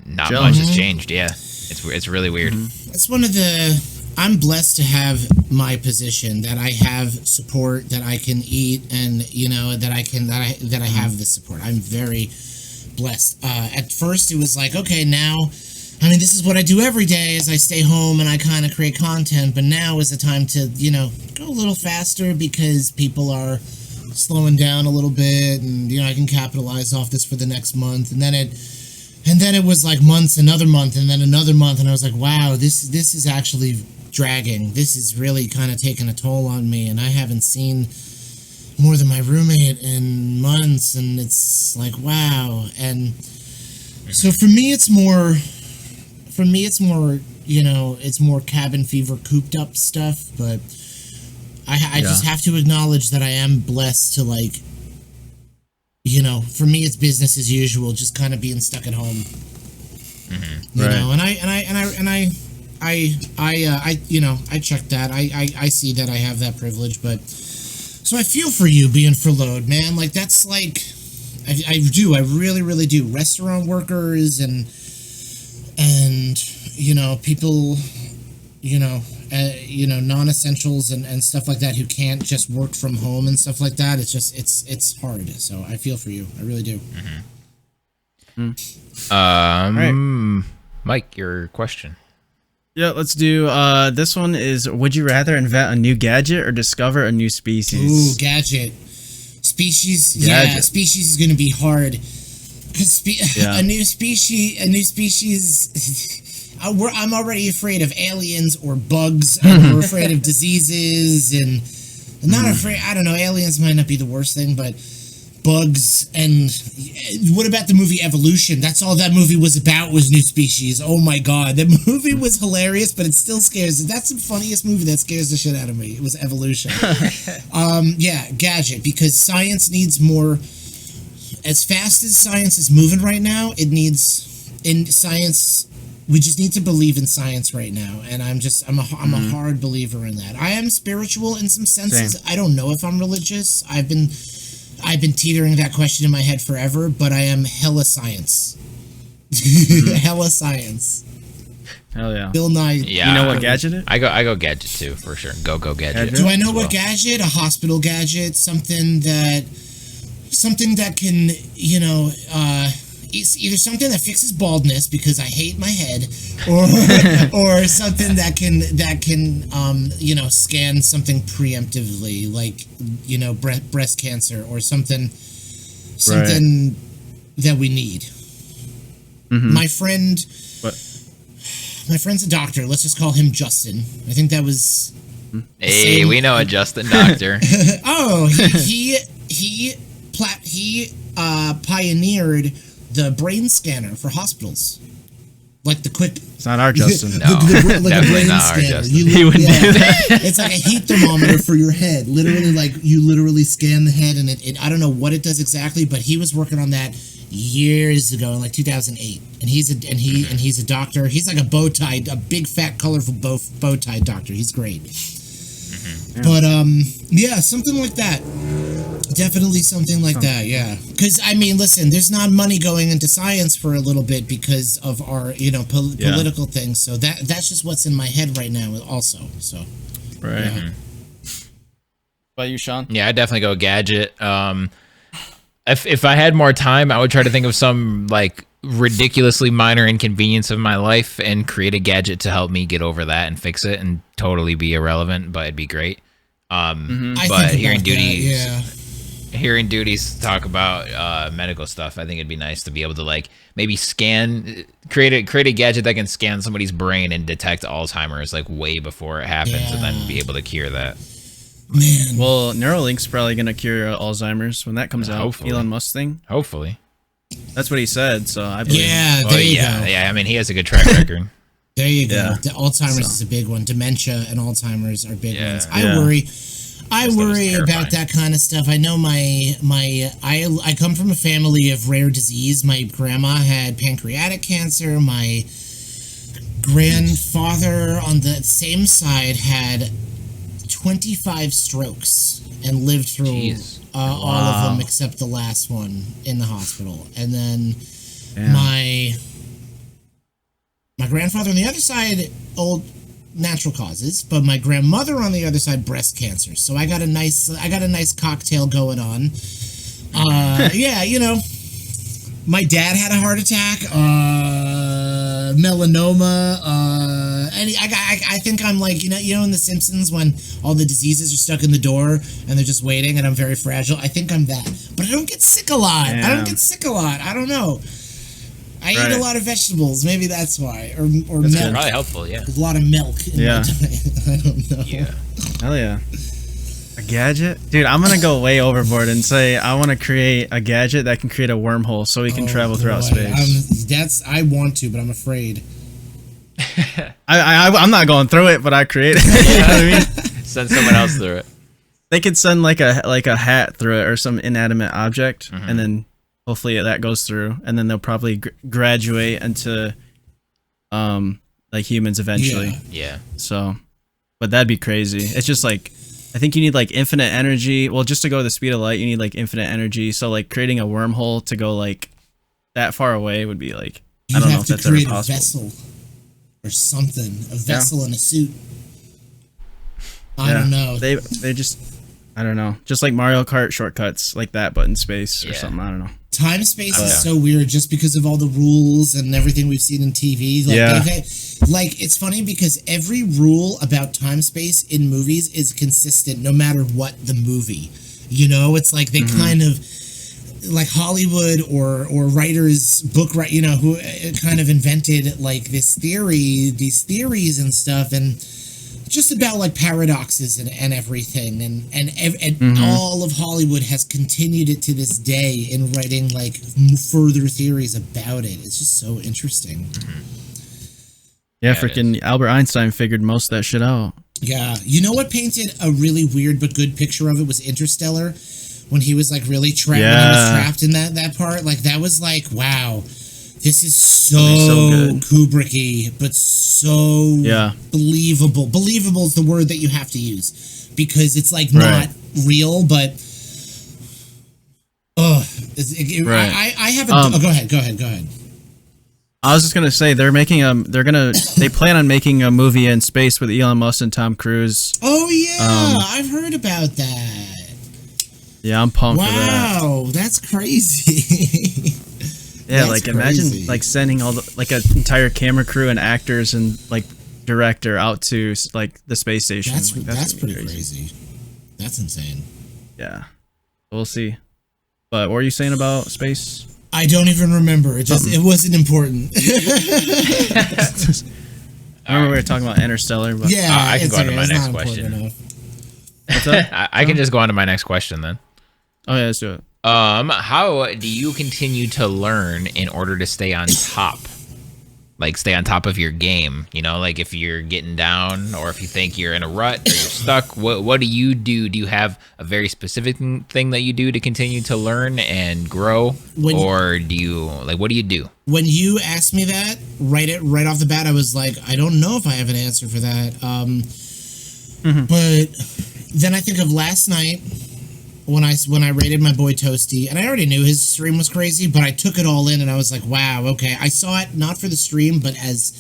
not much has changed. Yeah, it's really weird.
That's one of the. I'm blessed to have my position, that I have support, that I can eat, and you know that I have this support. I'm very blessed. At first, it was like, okay, now. I mean, this is what I do every day is I stay home and I kind of create content, but now is the time to, you know, go a little faster because people are slowing down a little bit, and, you know, I can capitalize off this for the next month. And then it was like months, another month, and then another month, and I was like, wow, this is actually dragging. This is really kind of taking a toll on me, and I haven't seen more than my roommate in months, and it's like, wow. And so for me, it's more, you know, it's more cabin fever, cooped up stuff, but I just have to acknowledge that I am blessed to, like, you know, for me, it's business as usual, just kind of being stuck at home, you know, and I you know, I check that. I see that I have that privilege, but so I feel for you being furloughed, man. Like, that's like, I really, really do. Restaurant workers and you know, people, you know, non-essentials and stuff like that who can't just work from home and stuff like that. It's just, it's hard. So I feel for you. I really do.
Right.
Mike, your question.
Yeah, let's do, this one is, would you rather invent a new gadget or discover a new species?
Ooh, gadget. Species. Yeah, species is going to be hard. A new species. I'm already afraid of aliens or bugs. We're afraid of diseases, and I'm not afraid. I don't know. Aliens might not be the worst thing, but bugs. And what about the movie Evolution? That's all that movie was about, was new species. Oh my god, that movie was hilarious, but it still scares. That's the funniest movie that scares the shit out of me. It was Evolution. Yeah, gadget, because science needs more. As fast as science is moving right now, it needs, in science, we just need to believe in science right now, and I'm a hard believer in that. I am spiritual in some senses. Same. I don't know if I'm religious. I've been teetering that question in my head forever, but I am hella science. Hella science.
Hell yeah.
Bill Nye.
Yeah.
You know what gadget it is?
I go gadget too, for sure. Go gadget.
Do I know what gadget? A hospital gadget, something that can, you know, it's either something that fixes baldness because I hate my head, or something that can you know, scan something preemptively, like, you know, breast cancer, or something that we need. My friend's a doctor. Let's just call him Justin. I think that was.
Hey, we know a Justin doctor.
Oh, he pioneered the brain scanner for hospitals, like the quick.
It's not our Justin.
No, like definitely not our Justin.
He would do that.
It's like a heat thermometer for your head. Literally, like, you literally scan the head, and it I don't know what it does exactly, but he was working on that years ago, in like 2008. And he's a doctor. He's like a big fat colorful bow tie doctor. He's great. But yeah, something like that. Definitely something like that, yeah. Because, I mean, listen, there's not money going into science for a little bit because of our, you know, political things. So that's just what's in my head right now also. So,
right. Yeah. What about you, Sean?
Yeah, I definitely go gadget. If I had more time, I would try to think of some, like, ridiculously minor inconvenience of my life and create a gadget to help me get over that and fix it and totally be irrelevant, but it'd be great. But hearing hearing Duties talk about medical stuff, I think it'd be nice to be able to like maybe create a gadget that can scan somebody's brain and detect Alzheimer's like way before it happens, and then be able to cure that.
Man.
Well, Neuralink's probably gonna cure Alzheimer's when that comes out.
Hopefully.
Elon Musk thing.
Hopefully.
That's what he said. So I believe.
Yeah. There you go.
Yeah. I mean, he has a good track record.
There you go.
Yeah.
The Alzheimer's is a big one. Dementia and Alzheimer's are big ones. I
Yeah.
worry about that kind of stuff. I know I come from a family of rare disease. My grandma had pancreatic cancer. My grandfather on the same side had 25 strokes and lived through all of them except the last one in the hospital. And then my grandfather on the other side, old natural causes, but my grandmother on the other side, breast cancer. So I got a nice cocktail going on. Yeah, you know, my dad had a heart attack, melanoma, and I think I'm like, you know in The Simpsons when all the diseases are stuck in the door and they're just waiting and I'm very fragile. I think I'm that, but I don't get sick a lot. Damn. I don't know. I eat a lot of vegetables. Maybe that's why. Or
that's
milk.
probably helpful, yeah.
There's a lot of milk in my diet. I don't know.
Yeah.
Hell yeah. A gadget? Dude, I'm going to go way overboard and say I want to create a gadget that can create a wormhole so we can travel throughout space.
I want to, but I'm afraid.
I'm not going through it, but I create it. You know what I mean?
Send someone else through it.
They could send like a hat through it or some inanimate object, and then hopefully that goes through, and then they'll probably graduate into like humans eventually.
Yeah.
So, but that'd be crazy. It's just like, I think you need like infinite energy. Well, just to go the speed of light, you need like infinite energy. So like creating a wormhole to go like that far away would be like, I don't know if that's ever possible.
A vessel or something, a vessel in a suit. I don't know.
They just, I don't know. Just like Mario Kart shortcuts like that, but in space or something. I don't know.
Time space is so weird just because of all the rules and everything we've seen in TV. Like it's funny because every rule about time space in movies is consistent no matter what the movie. You know, it's like they kind of like Hollywood or writers who kind of invented like these theories and stuff, and just about like paradoxes and everything, and all of Hollywood has continued it to this day in writing like further theories about it. It's just so interesting.
Yeah, freaking Albert Einstein figured most of that shit out.
Yeah, you know what painted a really weird but good picture of it was Interstellar, when he was like really trapped. When he was trapped in that part. Like that was like, wow. This is so Kubrick-y, but so believable. Believable is the word that you have to use, because it's like not real, but I have a. Go ahead.
I was just gonna say they plan on making a movie in space with Elon Musk and Tom Cruise.
Oh yeah, I've heard about that.
Yeah, I'm pumped for that.
Wow, that's crazy.
Yeah, that's like imagine like sending all the like an entire camera crew and actors and like director out to like the space station.
That's pretty crazy. That's insane.
Yeah, we'll see. But what were you saying about space?
I don't even remember. It wasn't important.
I remember we were talking about Interstellar. But
I can go on to my next question.
What's up?
I can just go on to my next question then.
Oh yeah, let's do it.
How do you continue to learn in order to stay on top? Like stay on top of your game, you know, like if you're getting down or if you think you're in a rut or you're stuck, what do you do? Do you have a very specific thing that you do to continue to learn and grow? Or do you like, what do you do?
When you asked me that right off the bat, I was like, I don't know if I have an answer for that. But then I think of last night, when I rated my boy Toasty, and I already knew his stream was crazy, but I took it all in and I was like, wow, okay. I saw it not for the stream, but as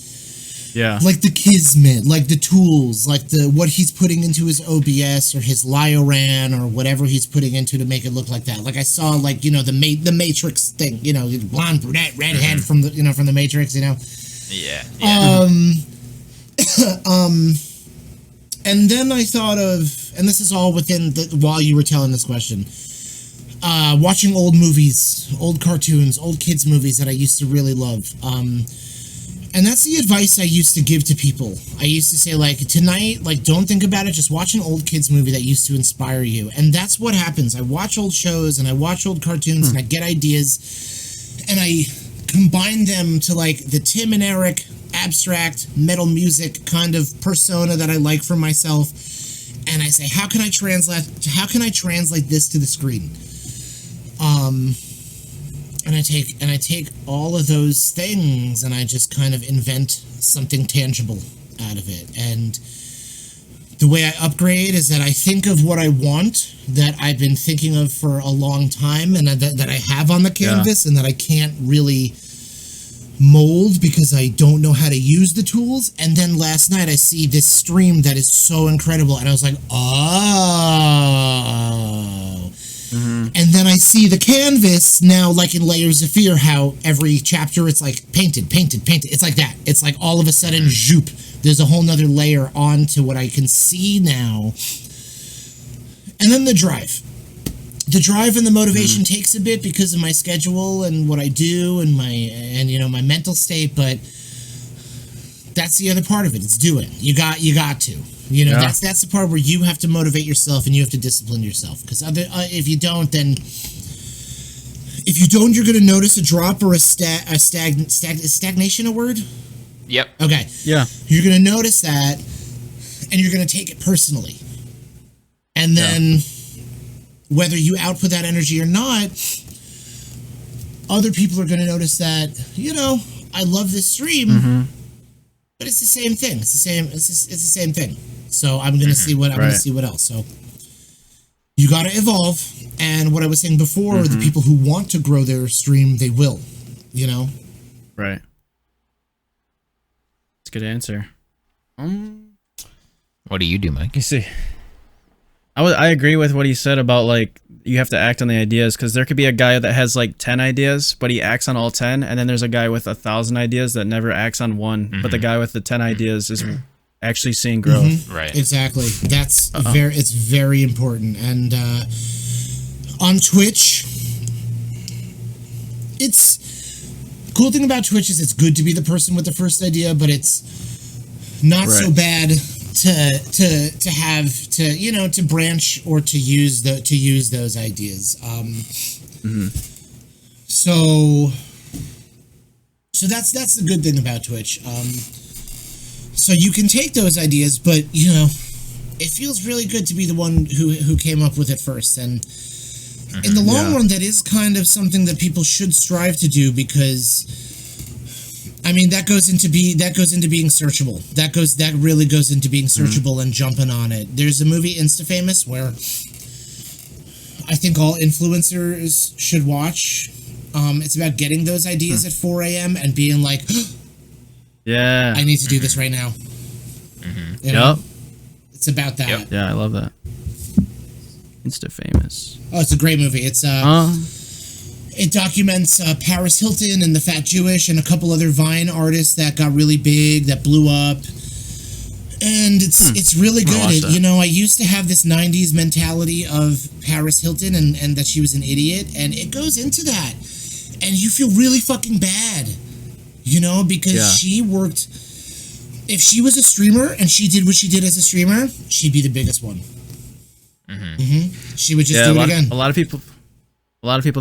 like the kismet, like the tools, like what he's putting into his OBS or his Lioran or whatever he's putting into to make it look like that. Like I saw like, you know, the Matrix thing, you know, blonde brunette redhead from the Matrix, you know. And then I thought of, and this is all while you were telling this question, Watching old movies, old cartoons, old kids movies that I used to really love. And that's the advice I used to give to people. I used to say, like, tonight, like, don't think about it. Just watch an old kids movie that used to inspire you. And that's what happens. I watch old shows and I watch old cartoons and I get ideas and I combine them to, like, the Tim and Eric abstract metal music kind of persona that I like for myself. And I say, how can I translate this to the screen? And I take all of those things and I just kind of invent something tangible out of it. And the way I upgrade is that I think of what I want that I've been thinking of for a long time and that I have on the canvas and that I can't really mold because I don't know how to use the tools. And then last night I see this stream that is so incredible and I was like, oh. And then I see the canvas now, like in Layers of Fear, how every chapter it's like painted. It's like that. It's like all of a sudden, zoop, there's a whole nother layer onto what I can see now. And then the drive. The drive and the motivation takes a bit because of my schedule and what I do and my mental state, but that's the other part of it. It's doing. You got to. That's the part where you have to motivate yourself and you have to discipline yourself. Because if you don't, you're going to notice a drop or a stagnation. A word?
Yep.
Okay.
Yeah.
You're going to notice that, and you're going to take it personally. And then, whether you output that energy or not, other people are going to notice that. I love this stream, but it's the same thing. It's the same thing. So I'm going to see what else. So you got to evolve. And what I was saying before, the people who want to grow their stream, they will.
Right. That's a good answer.
What do you do, Mike?
You see, I agree with what he said about, like, you have to act on the ideas, because there could be a guy that has like 10 ideas, but he acts on all 10, and then there's a guy with 1,000 ideas that never acts on one, but the guy with the 10 ideas is actually seeing growth.
Right.
Exactly. That's it's very important. And on Twitch, it's cool thing about Twitch is it's good to be the person with the first idea, but it's not so bad to have to branch or to use those ideas. So that's the good thing about Twitch. So you can take those ideas, but it feels really good to be the one who came up with it first. And in the long run, that is kind of something that people should strive to do, because that goes into being searchable. That really goes into being searchable and jumping on it. There's a movie, Instafamous, where I think all influencers should watch. It's about getting those ideas at 4 a.m. and being like,
yeah,
I need to do this right now.
Yep.
It's about that.
Yep.
Yeah, I love that. Instafamous.
Oh, it's a great movie. It's it documents Paris Hilton and the Fat Jewish and a couple other Vine artists that got really big, that blew up. And it's really good. I used to have this 90s mentality of Paris Hilton and that she was an idiot, and it goes into that. And you feel really fucking bad, because she worked. If she was a streamer and she did what she did as a streamer, she'd be the biggest one. She would just do it again.
A lot of people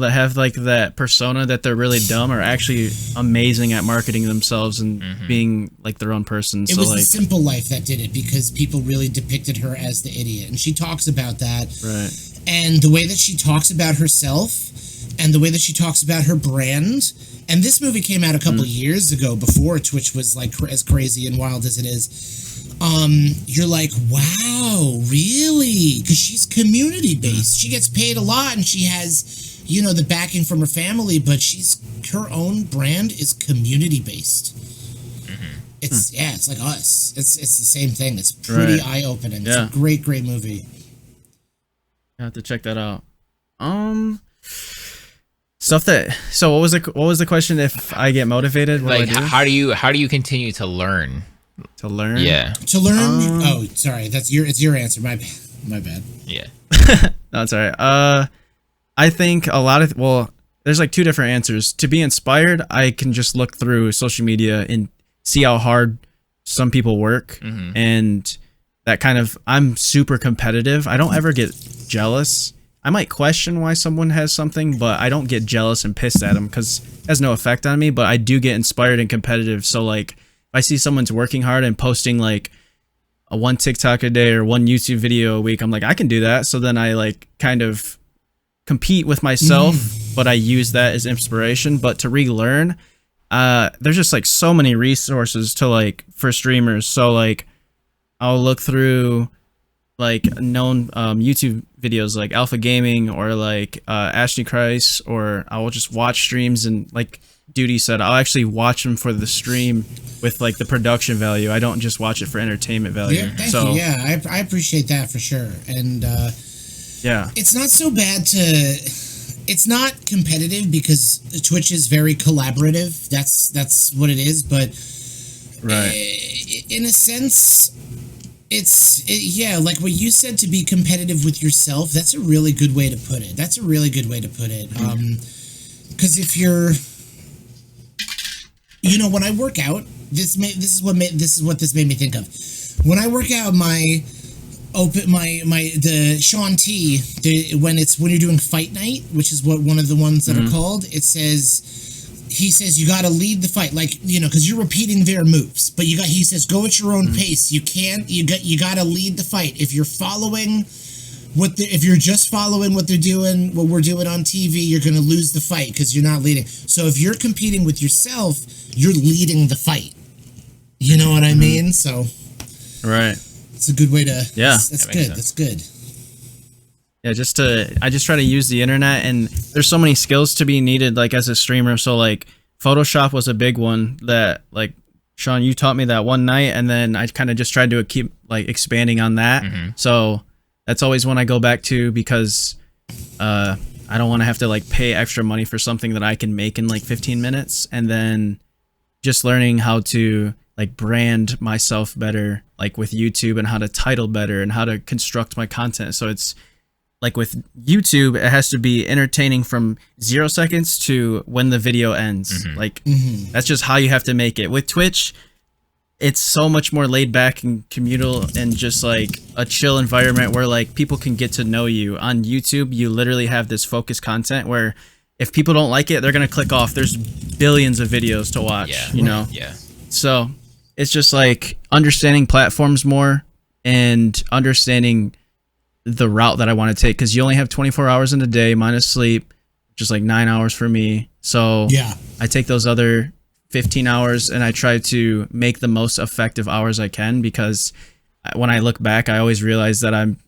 that have like that persona that they're really dumb are actually amazing at marketing themselves and being like their own person.
It was the Simple Life that did it, because people really depicted her as the idiot, and she talks about that.
Right.
And the way that she talks about herself, and the way that she talks about her brand. And this movie came out a couple of years ago, before Twitch was like as crazy and wild as it is. You're like, wow, really? Because she's community based. She gets paid a lot, and she has, the backing from her family, but her own brand is community based. It's like us. It's the same thing. It's pretty eye opening. It's a great movie.
I have to check that out. So what was the question? If I get motivated, what
like
do I do?
how do you continue to learn?
To learn?
Yeah.
To learn? Oh, sorry. It's your answer. My bad.
Yeah.
No, it's all right. I think a lot of, well, there's like two different answers. To be inspired, I can just look through social media and see how hard some people work. And that kind of, I'm super competitive. I don't ever get jealous. I might question why someone has something, but I don't get jealous and pissed at them because it has no effect on me. But I do get inspired and competitive. So like if I see someone's working hard and posting like a one TikTok a day or one YouTube video a week, I'm like, I can do that. So then I like kind of compete with myself, but I use that as inspiration. But to relearn, there's just like so many resources to like for streamers. So like I'll look through like known YouTube videos like Alpha Gaming or like Ashley Christ, or I will just watch streams, and like Doody said, I'll actually watch them for the stream with like the production value. I don't just watch it for entertainment value.
Yeah, thank you. Yeah, I appreciate that for sure. And
yeah,
it's not so bad to, it's not competitive because Twitch is very collaborative. That's what it is. But in a sense, yeah, like what you said, to be competitive with yourself. That's a really good way to put it. Because if you're, you know, when I work out, this is what this made me think of. When I work out, the Sean T, when you're doing fight night, which is one of the ones that are called, he says you got to lead the fight, like, you know, because you're repeating their moves, but he says go at your own pace. You got to lead the fight. If you're following if you're just following what they're doing, what we're doing on TV, you're going to lose the fight because you're not leading. So if you're competing with yourself, you're leading the fight. You know what I mean? So
right,
it's a good way to.
Yeah,
that's good. That's good.
Yeah, I just try to use the internet, and there's so many skills to be needed, like as a streamer. So like Photoshop was a big one that like Sean, you taught me that one night, and then I kind of just tried to keep like expanding on that. So that's always one I go back to because I don't want to have to like pay extra money for something that I can make in like 15 minutes. And then just learning how to like brand myself better, like with YouTube, and how to title better and how to construct my content. So it's like with YouTube, it has to be entertaining from 0 seconds to when the video ends. Like that's just how you have to make it. With Twitch, it's so much more laid back and communal and just like a chill environment where like people can get to know you. On YouTube, you literally have this focused content where if people don't like it, they're going to click off. There's billions of videos to watch, you know?
Yeah.
So it's just like understanding platforms more and understanding the route that I want to take, because you only have 24 hours in a day minus sleep, just like 9 hours for me. So
yeah, I
take those other 15 hours and I try to make the most effective hours I can, because when I look back, I always realize that I'm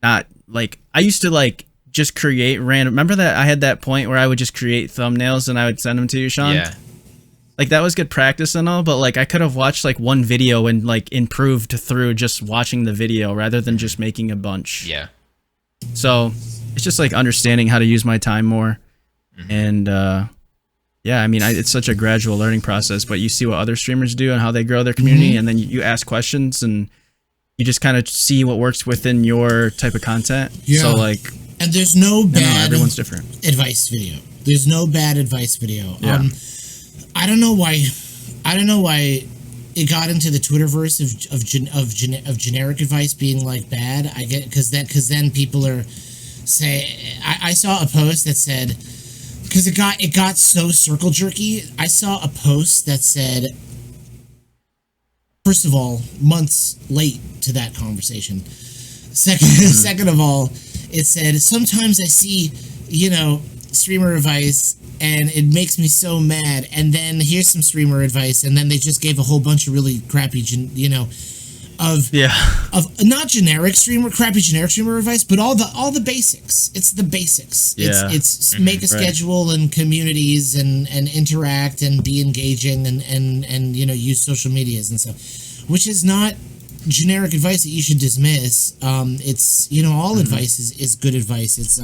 not like, I used to like just create random. Remember that I had that point where I would just create thumbnails and I would send them to you, Sean?
Yeah.
Like that was good practice and all, but like I could have watched like one video and like improved through just watching the video rather than just making a bunch.
Yeah.
So it's just like understanding how to use my time more. And yeah, I mean, it's such a gradual learning process, but you see what other streamers do and how they grow their community, and then you ask questions and you just kind of see what works within your type of content.
Yeah.
So like,
and there's no bad
everyone's different
advice video. There's no bad advice video.
Yeah.
I don't know why it got into the Twitterverse of generic advice being like bad. I get because then people are I saw a post that said, because it got so circle jerky. I saw a post that said, first of all, months late to that conversation. Second of all, it said, sometimes I see, you know, streamer advice and it makes me so mad, and then here's some streamer advice, and then they just gave a whole bunch of really crappy, you know, of not crappy generic streamer advice, but all the basics. It's the basics.
Yeah.
It's make a schedule and communities and interact and be engaging and you know, use social medias and stuff, which is not generic advice that you should dismiss. It's, you know, all advice is good advice. It's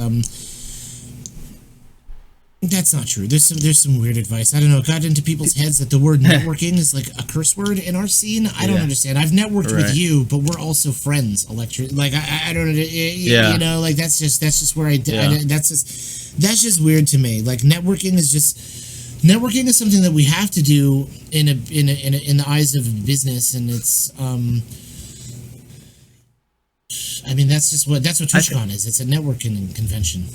That's not true. There's some weird advice. I don't know. It got into people's heads that the word networking is like a curse word in our scene. I don't understand. I've networked with you, but we're also friends. Like I don't. You know, like that's just where that's just weird to me. Like networking is something that we have to do in the eyes of business, and it's I mean that's what TwitchCon is. It's a networking convention.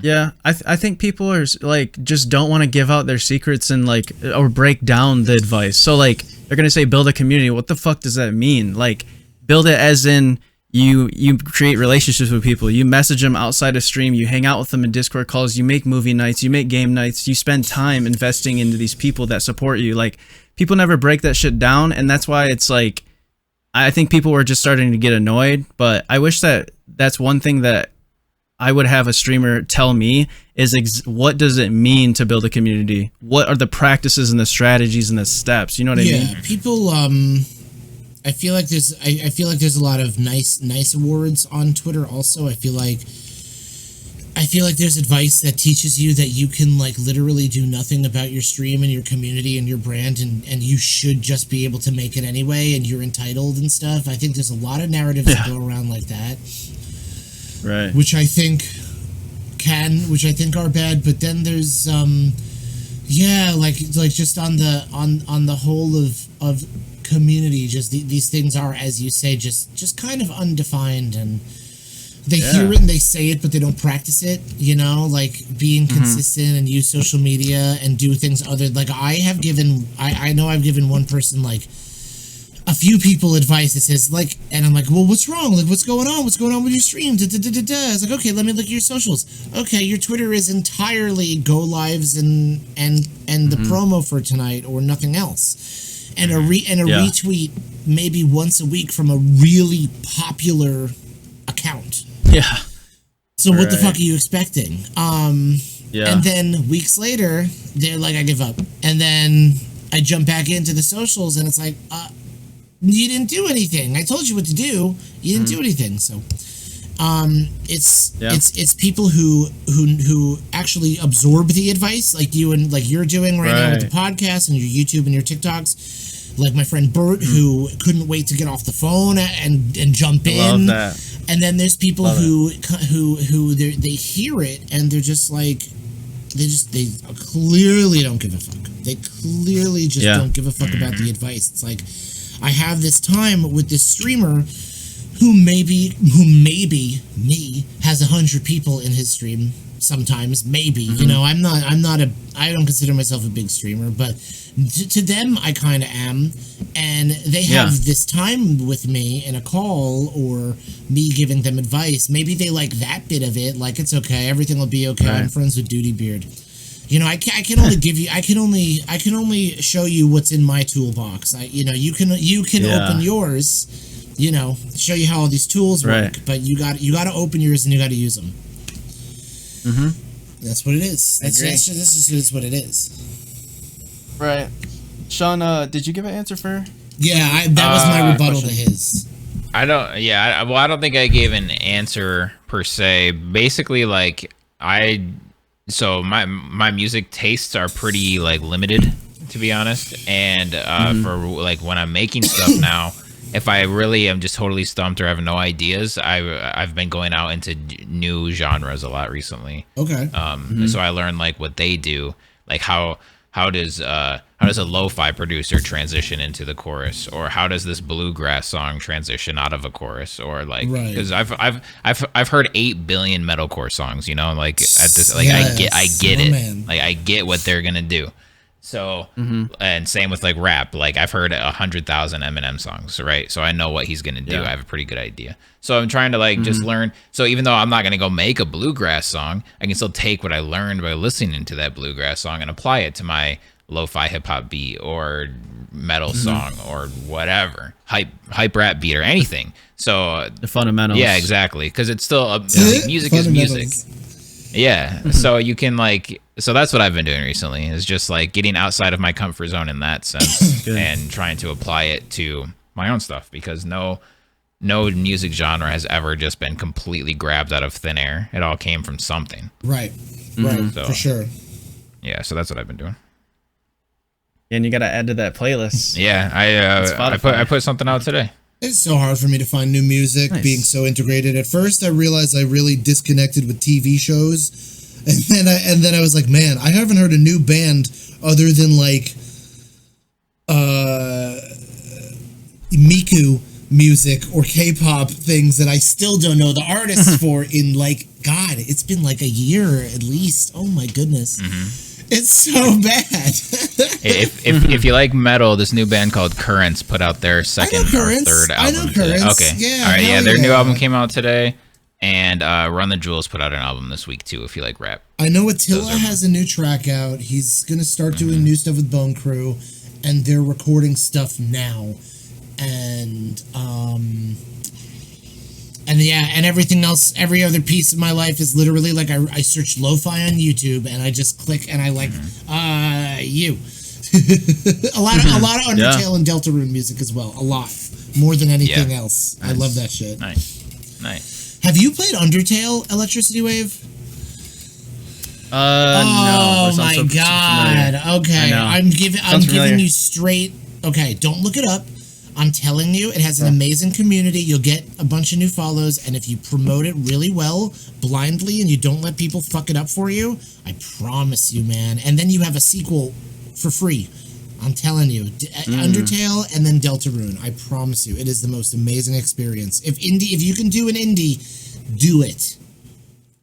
Yeah, I think people are like just don't want to give out their secrets and like or break down the advice. So like they're gonna say build a community. What the fuck does that mean? Like build it as in you create relationships with people. You message them outside of stream. You hang out with them in Discord calls. You make movie nights. You make game nights. You spend time investing into these people that support you. Like people never break that shit down, and that's why it's like I think people were just starting to get annoyed. But I wish that's one thing that I would have a streamer tell me is what does it mean to build a community? What are the practices and the strategies and the steps? You know what I mean?
Yeah, people. I feel like there's a lot of nice awards on Twitter. Also, I feel like there's advice that teaches you that you can like literally do nothing about your stream and your community and your brand, and you should just be able to make it anyway, and you're entitled and stuff. I think there's a lot of narratives that go around like that.
Right.
Which I think are bad, but then there's like just on the whole of community, just these things are, as you say, just kind of undefined, and they hear it and they say it, but they don't practice it, you know, like being consistent and use social media and do things other, like I know I've given one person like a few people advice that says like, and I'm like, well, what's wrong? Like, what's going on with your stream? It's like, okay, let me look at your socials. Okay, your Twitter is entirely go lives and the promo for tonight or nothing else, and a retweet maybe once a week from a really popular account.
Yeah.
So what the fuck are you expecting? And then weeks later, they're like, I give up, and then I jump back into the socials, and it's like, you didn't do anything. I told you what to do. You didn't do anything. So, it's people who actually absorb the advice, like you and like you're doing right now with the podcast and your YouTube and your TikToks. Like my friend Bert, who couldn't wait to get off the phone and jump in.
Love that.
And then there's people who they hear it and they're just like, they clearly don't give a fuck. They clearly just don't give a fuck about the advice. It's like, I have this time with this streamer who maybe has 100 people in his stream sometimes, maybe, you know, I don't consider myself a big streamer, but to them I kind of am, and they have this time with me in a call or me giving them advice. Maybe they like that bit of it, like it's okay, everything will be okay. I'm friends with Doodybeard. You know, I can only give you. I can only show you what's in my toolbox. You can open yours. You know, show you how all these tools work. But you got to open yours and you got to use them. That's what it is. That's just what it is.
Right. Sean, did you give an answer for her?
Yeah, that was my rebuttal to his.
I don't think I gave an answer per se. Basically, like So my music tastes are pretty like limited, to be honest, and for like when I'm making stuff now, if I really am just totally stumped or have no ideas, I've been going out into new genres a lot recently.
Okay.
So I learned like what they do, like how does a lo-fi producer transition into the chorus, or how does this bluegrass song transition out of a chorus, or like because I've heard 8 billion metalcore songs, you know, like at this, like I get it, man. Like I get what they're gonna do. So and same with like rap, like I've heard 100,000 Eminem songs, right? So I know what he's gonna do. I have a pretty good idea. So I'm trying to like just learn. So even though I'm not gonna go make a bluegrass song, I can still take what I learned by listening to that bluegrass song and apply it to my lo-fi hip-hop beat or metal song or whatever, hype rap beat or anything. So
the fundamentals.
Yeah, exactly, because it's still music is music. Yeah. So you can like, so that's what I've been doing recently, is just like getting outside of my comfort zone in that sense and trying to apply it to my own stuff, because no no music genre has ever just been completely grabbed out of thin air. It all came from something.
Right. Right. So, for sure.
Yeah. So that's what I've been doing.
And you got to add to that playlist.
Yeah. I put something out today.
It's so hard for me to find new music, being so integrated. At first, I realized I really disconnected with TV shows, and then I was like, man, I haven't heard a new band other than like Miku music or K-pop things that I still don't know the artists for. In like, God, it's been like a year at least. Oh my goodness. Mm-hmm. It's so bad.
if you like metal, this new band called Currents put out their second or third album.
I know Currents.
Okay.
Yeah.
All right. Yeah, their new album came out today, and Run the Jewels put out an album this week too. If you like rap,
I know Attila has a new track out. He's gonna start doing new stuff with Bone Crew, and they're recording stuff now, and yeah, and everything else, every other piece of my life is literally like I search lo-fi on YouTube and I just click and I like you. a lot of Undertale and Deltarune music as well. A lot. More than anything else. Nice. I love that shit.
Nice.
Have you played Undertale Electricity Wave?
No.
Oh my god. Okay. I'm giving you straight. Okay, don't look it up. I'm telling you, it has an amazing community. You'll get a bunch of new follows, and if you promote it really well, blindly, and you don't let people fuck it up for you, I promise you, man. And then you have a sequel for free. I'm telling you, Undertale and then Deltarune. I promise you, it is the most amazing experience. If you can do an indie, do it.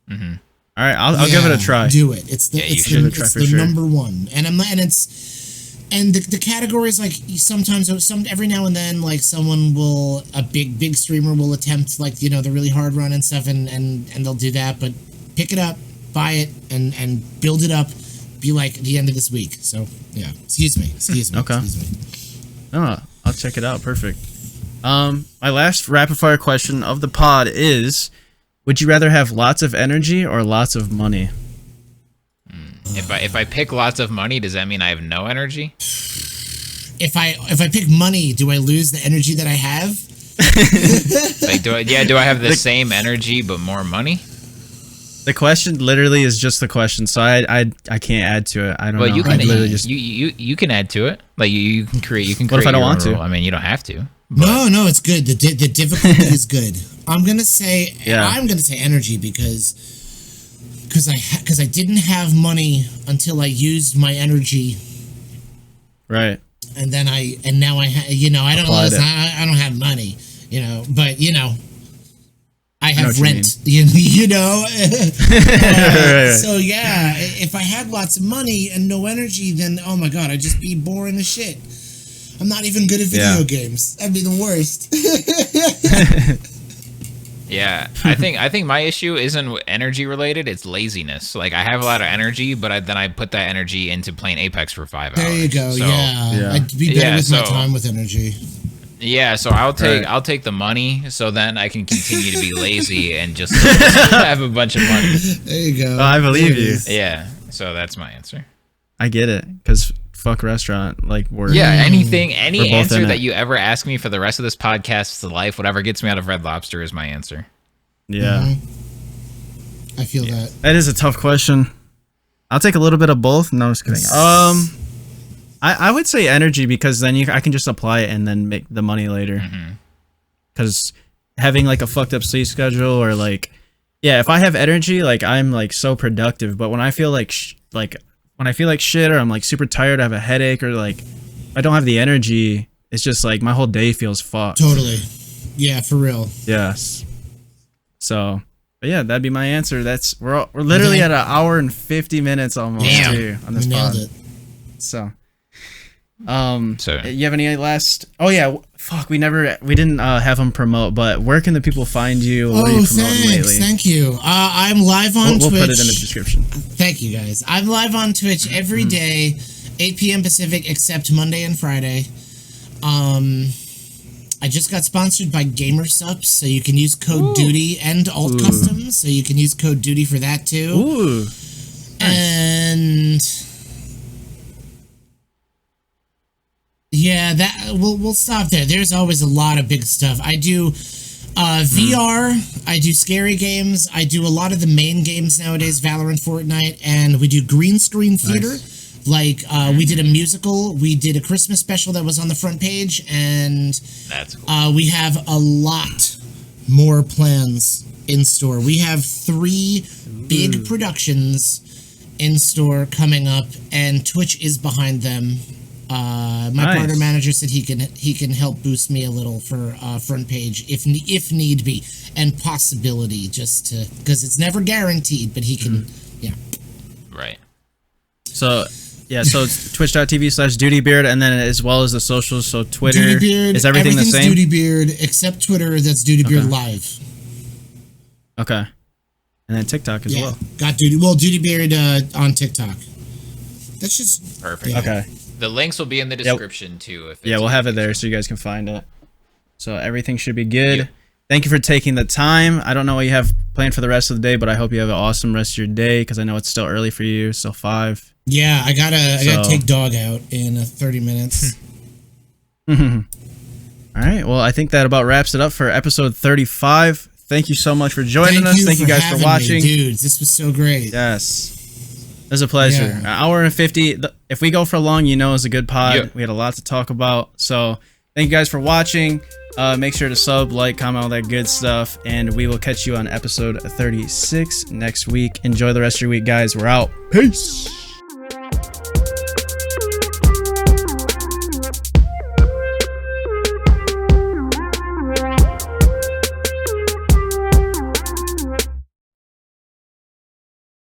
Mm-hmm. All right, I'll give it a try.
Do it. It's the number one, and the category is like sometimes every now and then like someone will a big streamer will attempt like the really hard run and stuff and they'll do that, but pick it up, buy it and build it up, be like the end of this week. So yeah, excuse me.
Okay. Oh, I'll check it out. Perfect. My last rapid fire question of the pod is: would you rather have lots of energy or lots of money?
If I pick lots of money, does that mean I have no energy?
If I pick money, do I lose the energy that I have?
Like, do I have the same energy but more money?
The question literally is just the question, so I can't add to it. I don't know.
You can you can add to it. Like you can create.
What if I don't want to?
I mean, you don't have to.
But. No, it's good. The difficulty is good. I'm gonna say energy because I didn't have money until I used my energy.
Right.
And then now I don't have money, but I have rent,
Right.
So yeah, if I had lots of money and no energy, then oh my god, I'd just be boring as shit. I'm not even good at video games. That'd be the worst.
Yeah, I think my issue isn't energy related. It's laziness. Like I have a lot of energy, but then I put that energy into playing Apex for 5 hours.
There you go. So, I'd be better with my time with energy.
Yeah, so I'll take the money, so then I can continue to be lazy and just have a bunch of money.
There you go.
Oh, I believe you.
Yeah, so that's my answer.
I get it, because fuck restaurant, like we're
any answer that you ever ask me for the rest of this podcast to life, whatever gets me out of Red Lobster is my answer.
Yeah.
I feel that.
That is a tough question. I'll take a little bit of both. No, I'm just kidding. I would say energy because then I can just apply it and then make the money later. Because having like a fucked up sleep schedule or like, if I have energy, like I'm like so productive. But when I feel like when I feel like shit or I'm like super tired, I have a headache or like I don't have the energy, it's just like my whole day feels fucked.
Totally. Yeah, for real.
Yes. So, but yeah, that'd be my answer. We're literally at 1 hour and 50 minutes almost too on this pod. Nailed it. So, you have any last? Oh yeah, fuck. We didn't have them promote. But where can the people find you? What are you promoting lately?
Thank you. I'm live on Twitch.
We'll put it in the description.
Thank you guys. I'm live on Twitch every day, 8 p.m. Pacific, except Monday and Friday. I just got sponsored by GamerSups, so you can use code Doody and Alt Customs, so you can use code Doody for that too.
Ooh. Nice.
And yeah, we'll stop there. There's always a lot of big stuff. I do VR, I do scary games. I do a lot of the main games nowadays, Valorant, Fortnite, and we do green screen theater. Nice. Like, we did a musical, we did a Christmas special that was on the front page, and
that's cool.
We have a lot more plans in store. We have 3 big productions in store coming up, and Twitch is behind them. My partner manager said he can help boost me a little for front page if need be, and possibility, just to, because it's never guaranteed, but he can. Yeah.
Right.
So so it's twitch.tv/Doodybeard, and then as well as the socials. So Twitter,
Doodybeard,
is everything the same?
Doodybeard except Twitter. That's Doodybeard Live.
Okay. And then TikTok as well.
Got Doodybeard on TikTok. That's just
perfect.
Yeah.
Okay.
The links will be in the description too. If
we'll have it there so you guys can find it. So everything should be good. Yep. Thank you for taking the time. I don't know what you have planned for the rest of the day, but I hope you have an awesome rest of your day, because I know it's still early for you. Still 5.
Yeah, I gotta take dog out in 30 minutes.
All right. Well, I think that about wraps it up for episode 35. Thank you so much for joining us. Thank you guys for watching.
Dudes, this was so great.
Yes. It was a pleasure. Yeah. An hour and 50. If we go for long, you know it's a good pod. Yep. We had a lot to talk about. So thank you guys for watching. Make sure to sub, like, comment, all that good stuff. And we will catch you on episode 36 next week. Enjoy the rest of your week, guys. We're out. Peace.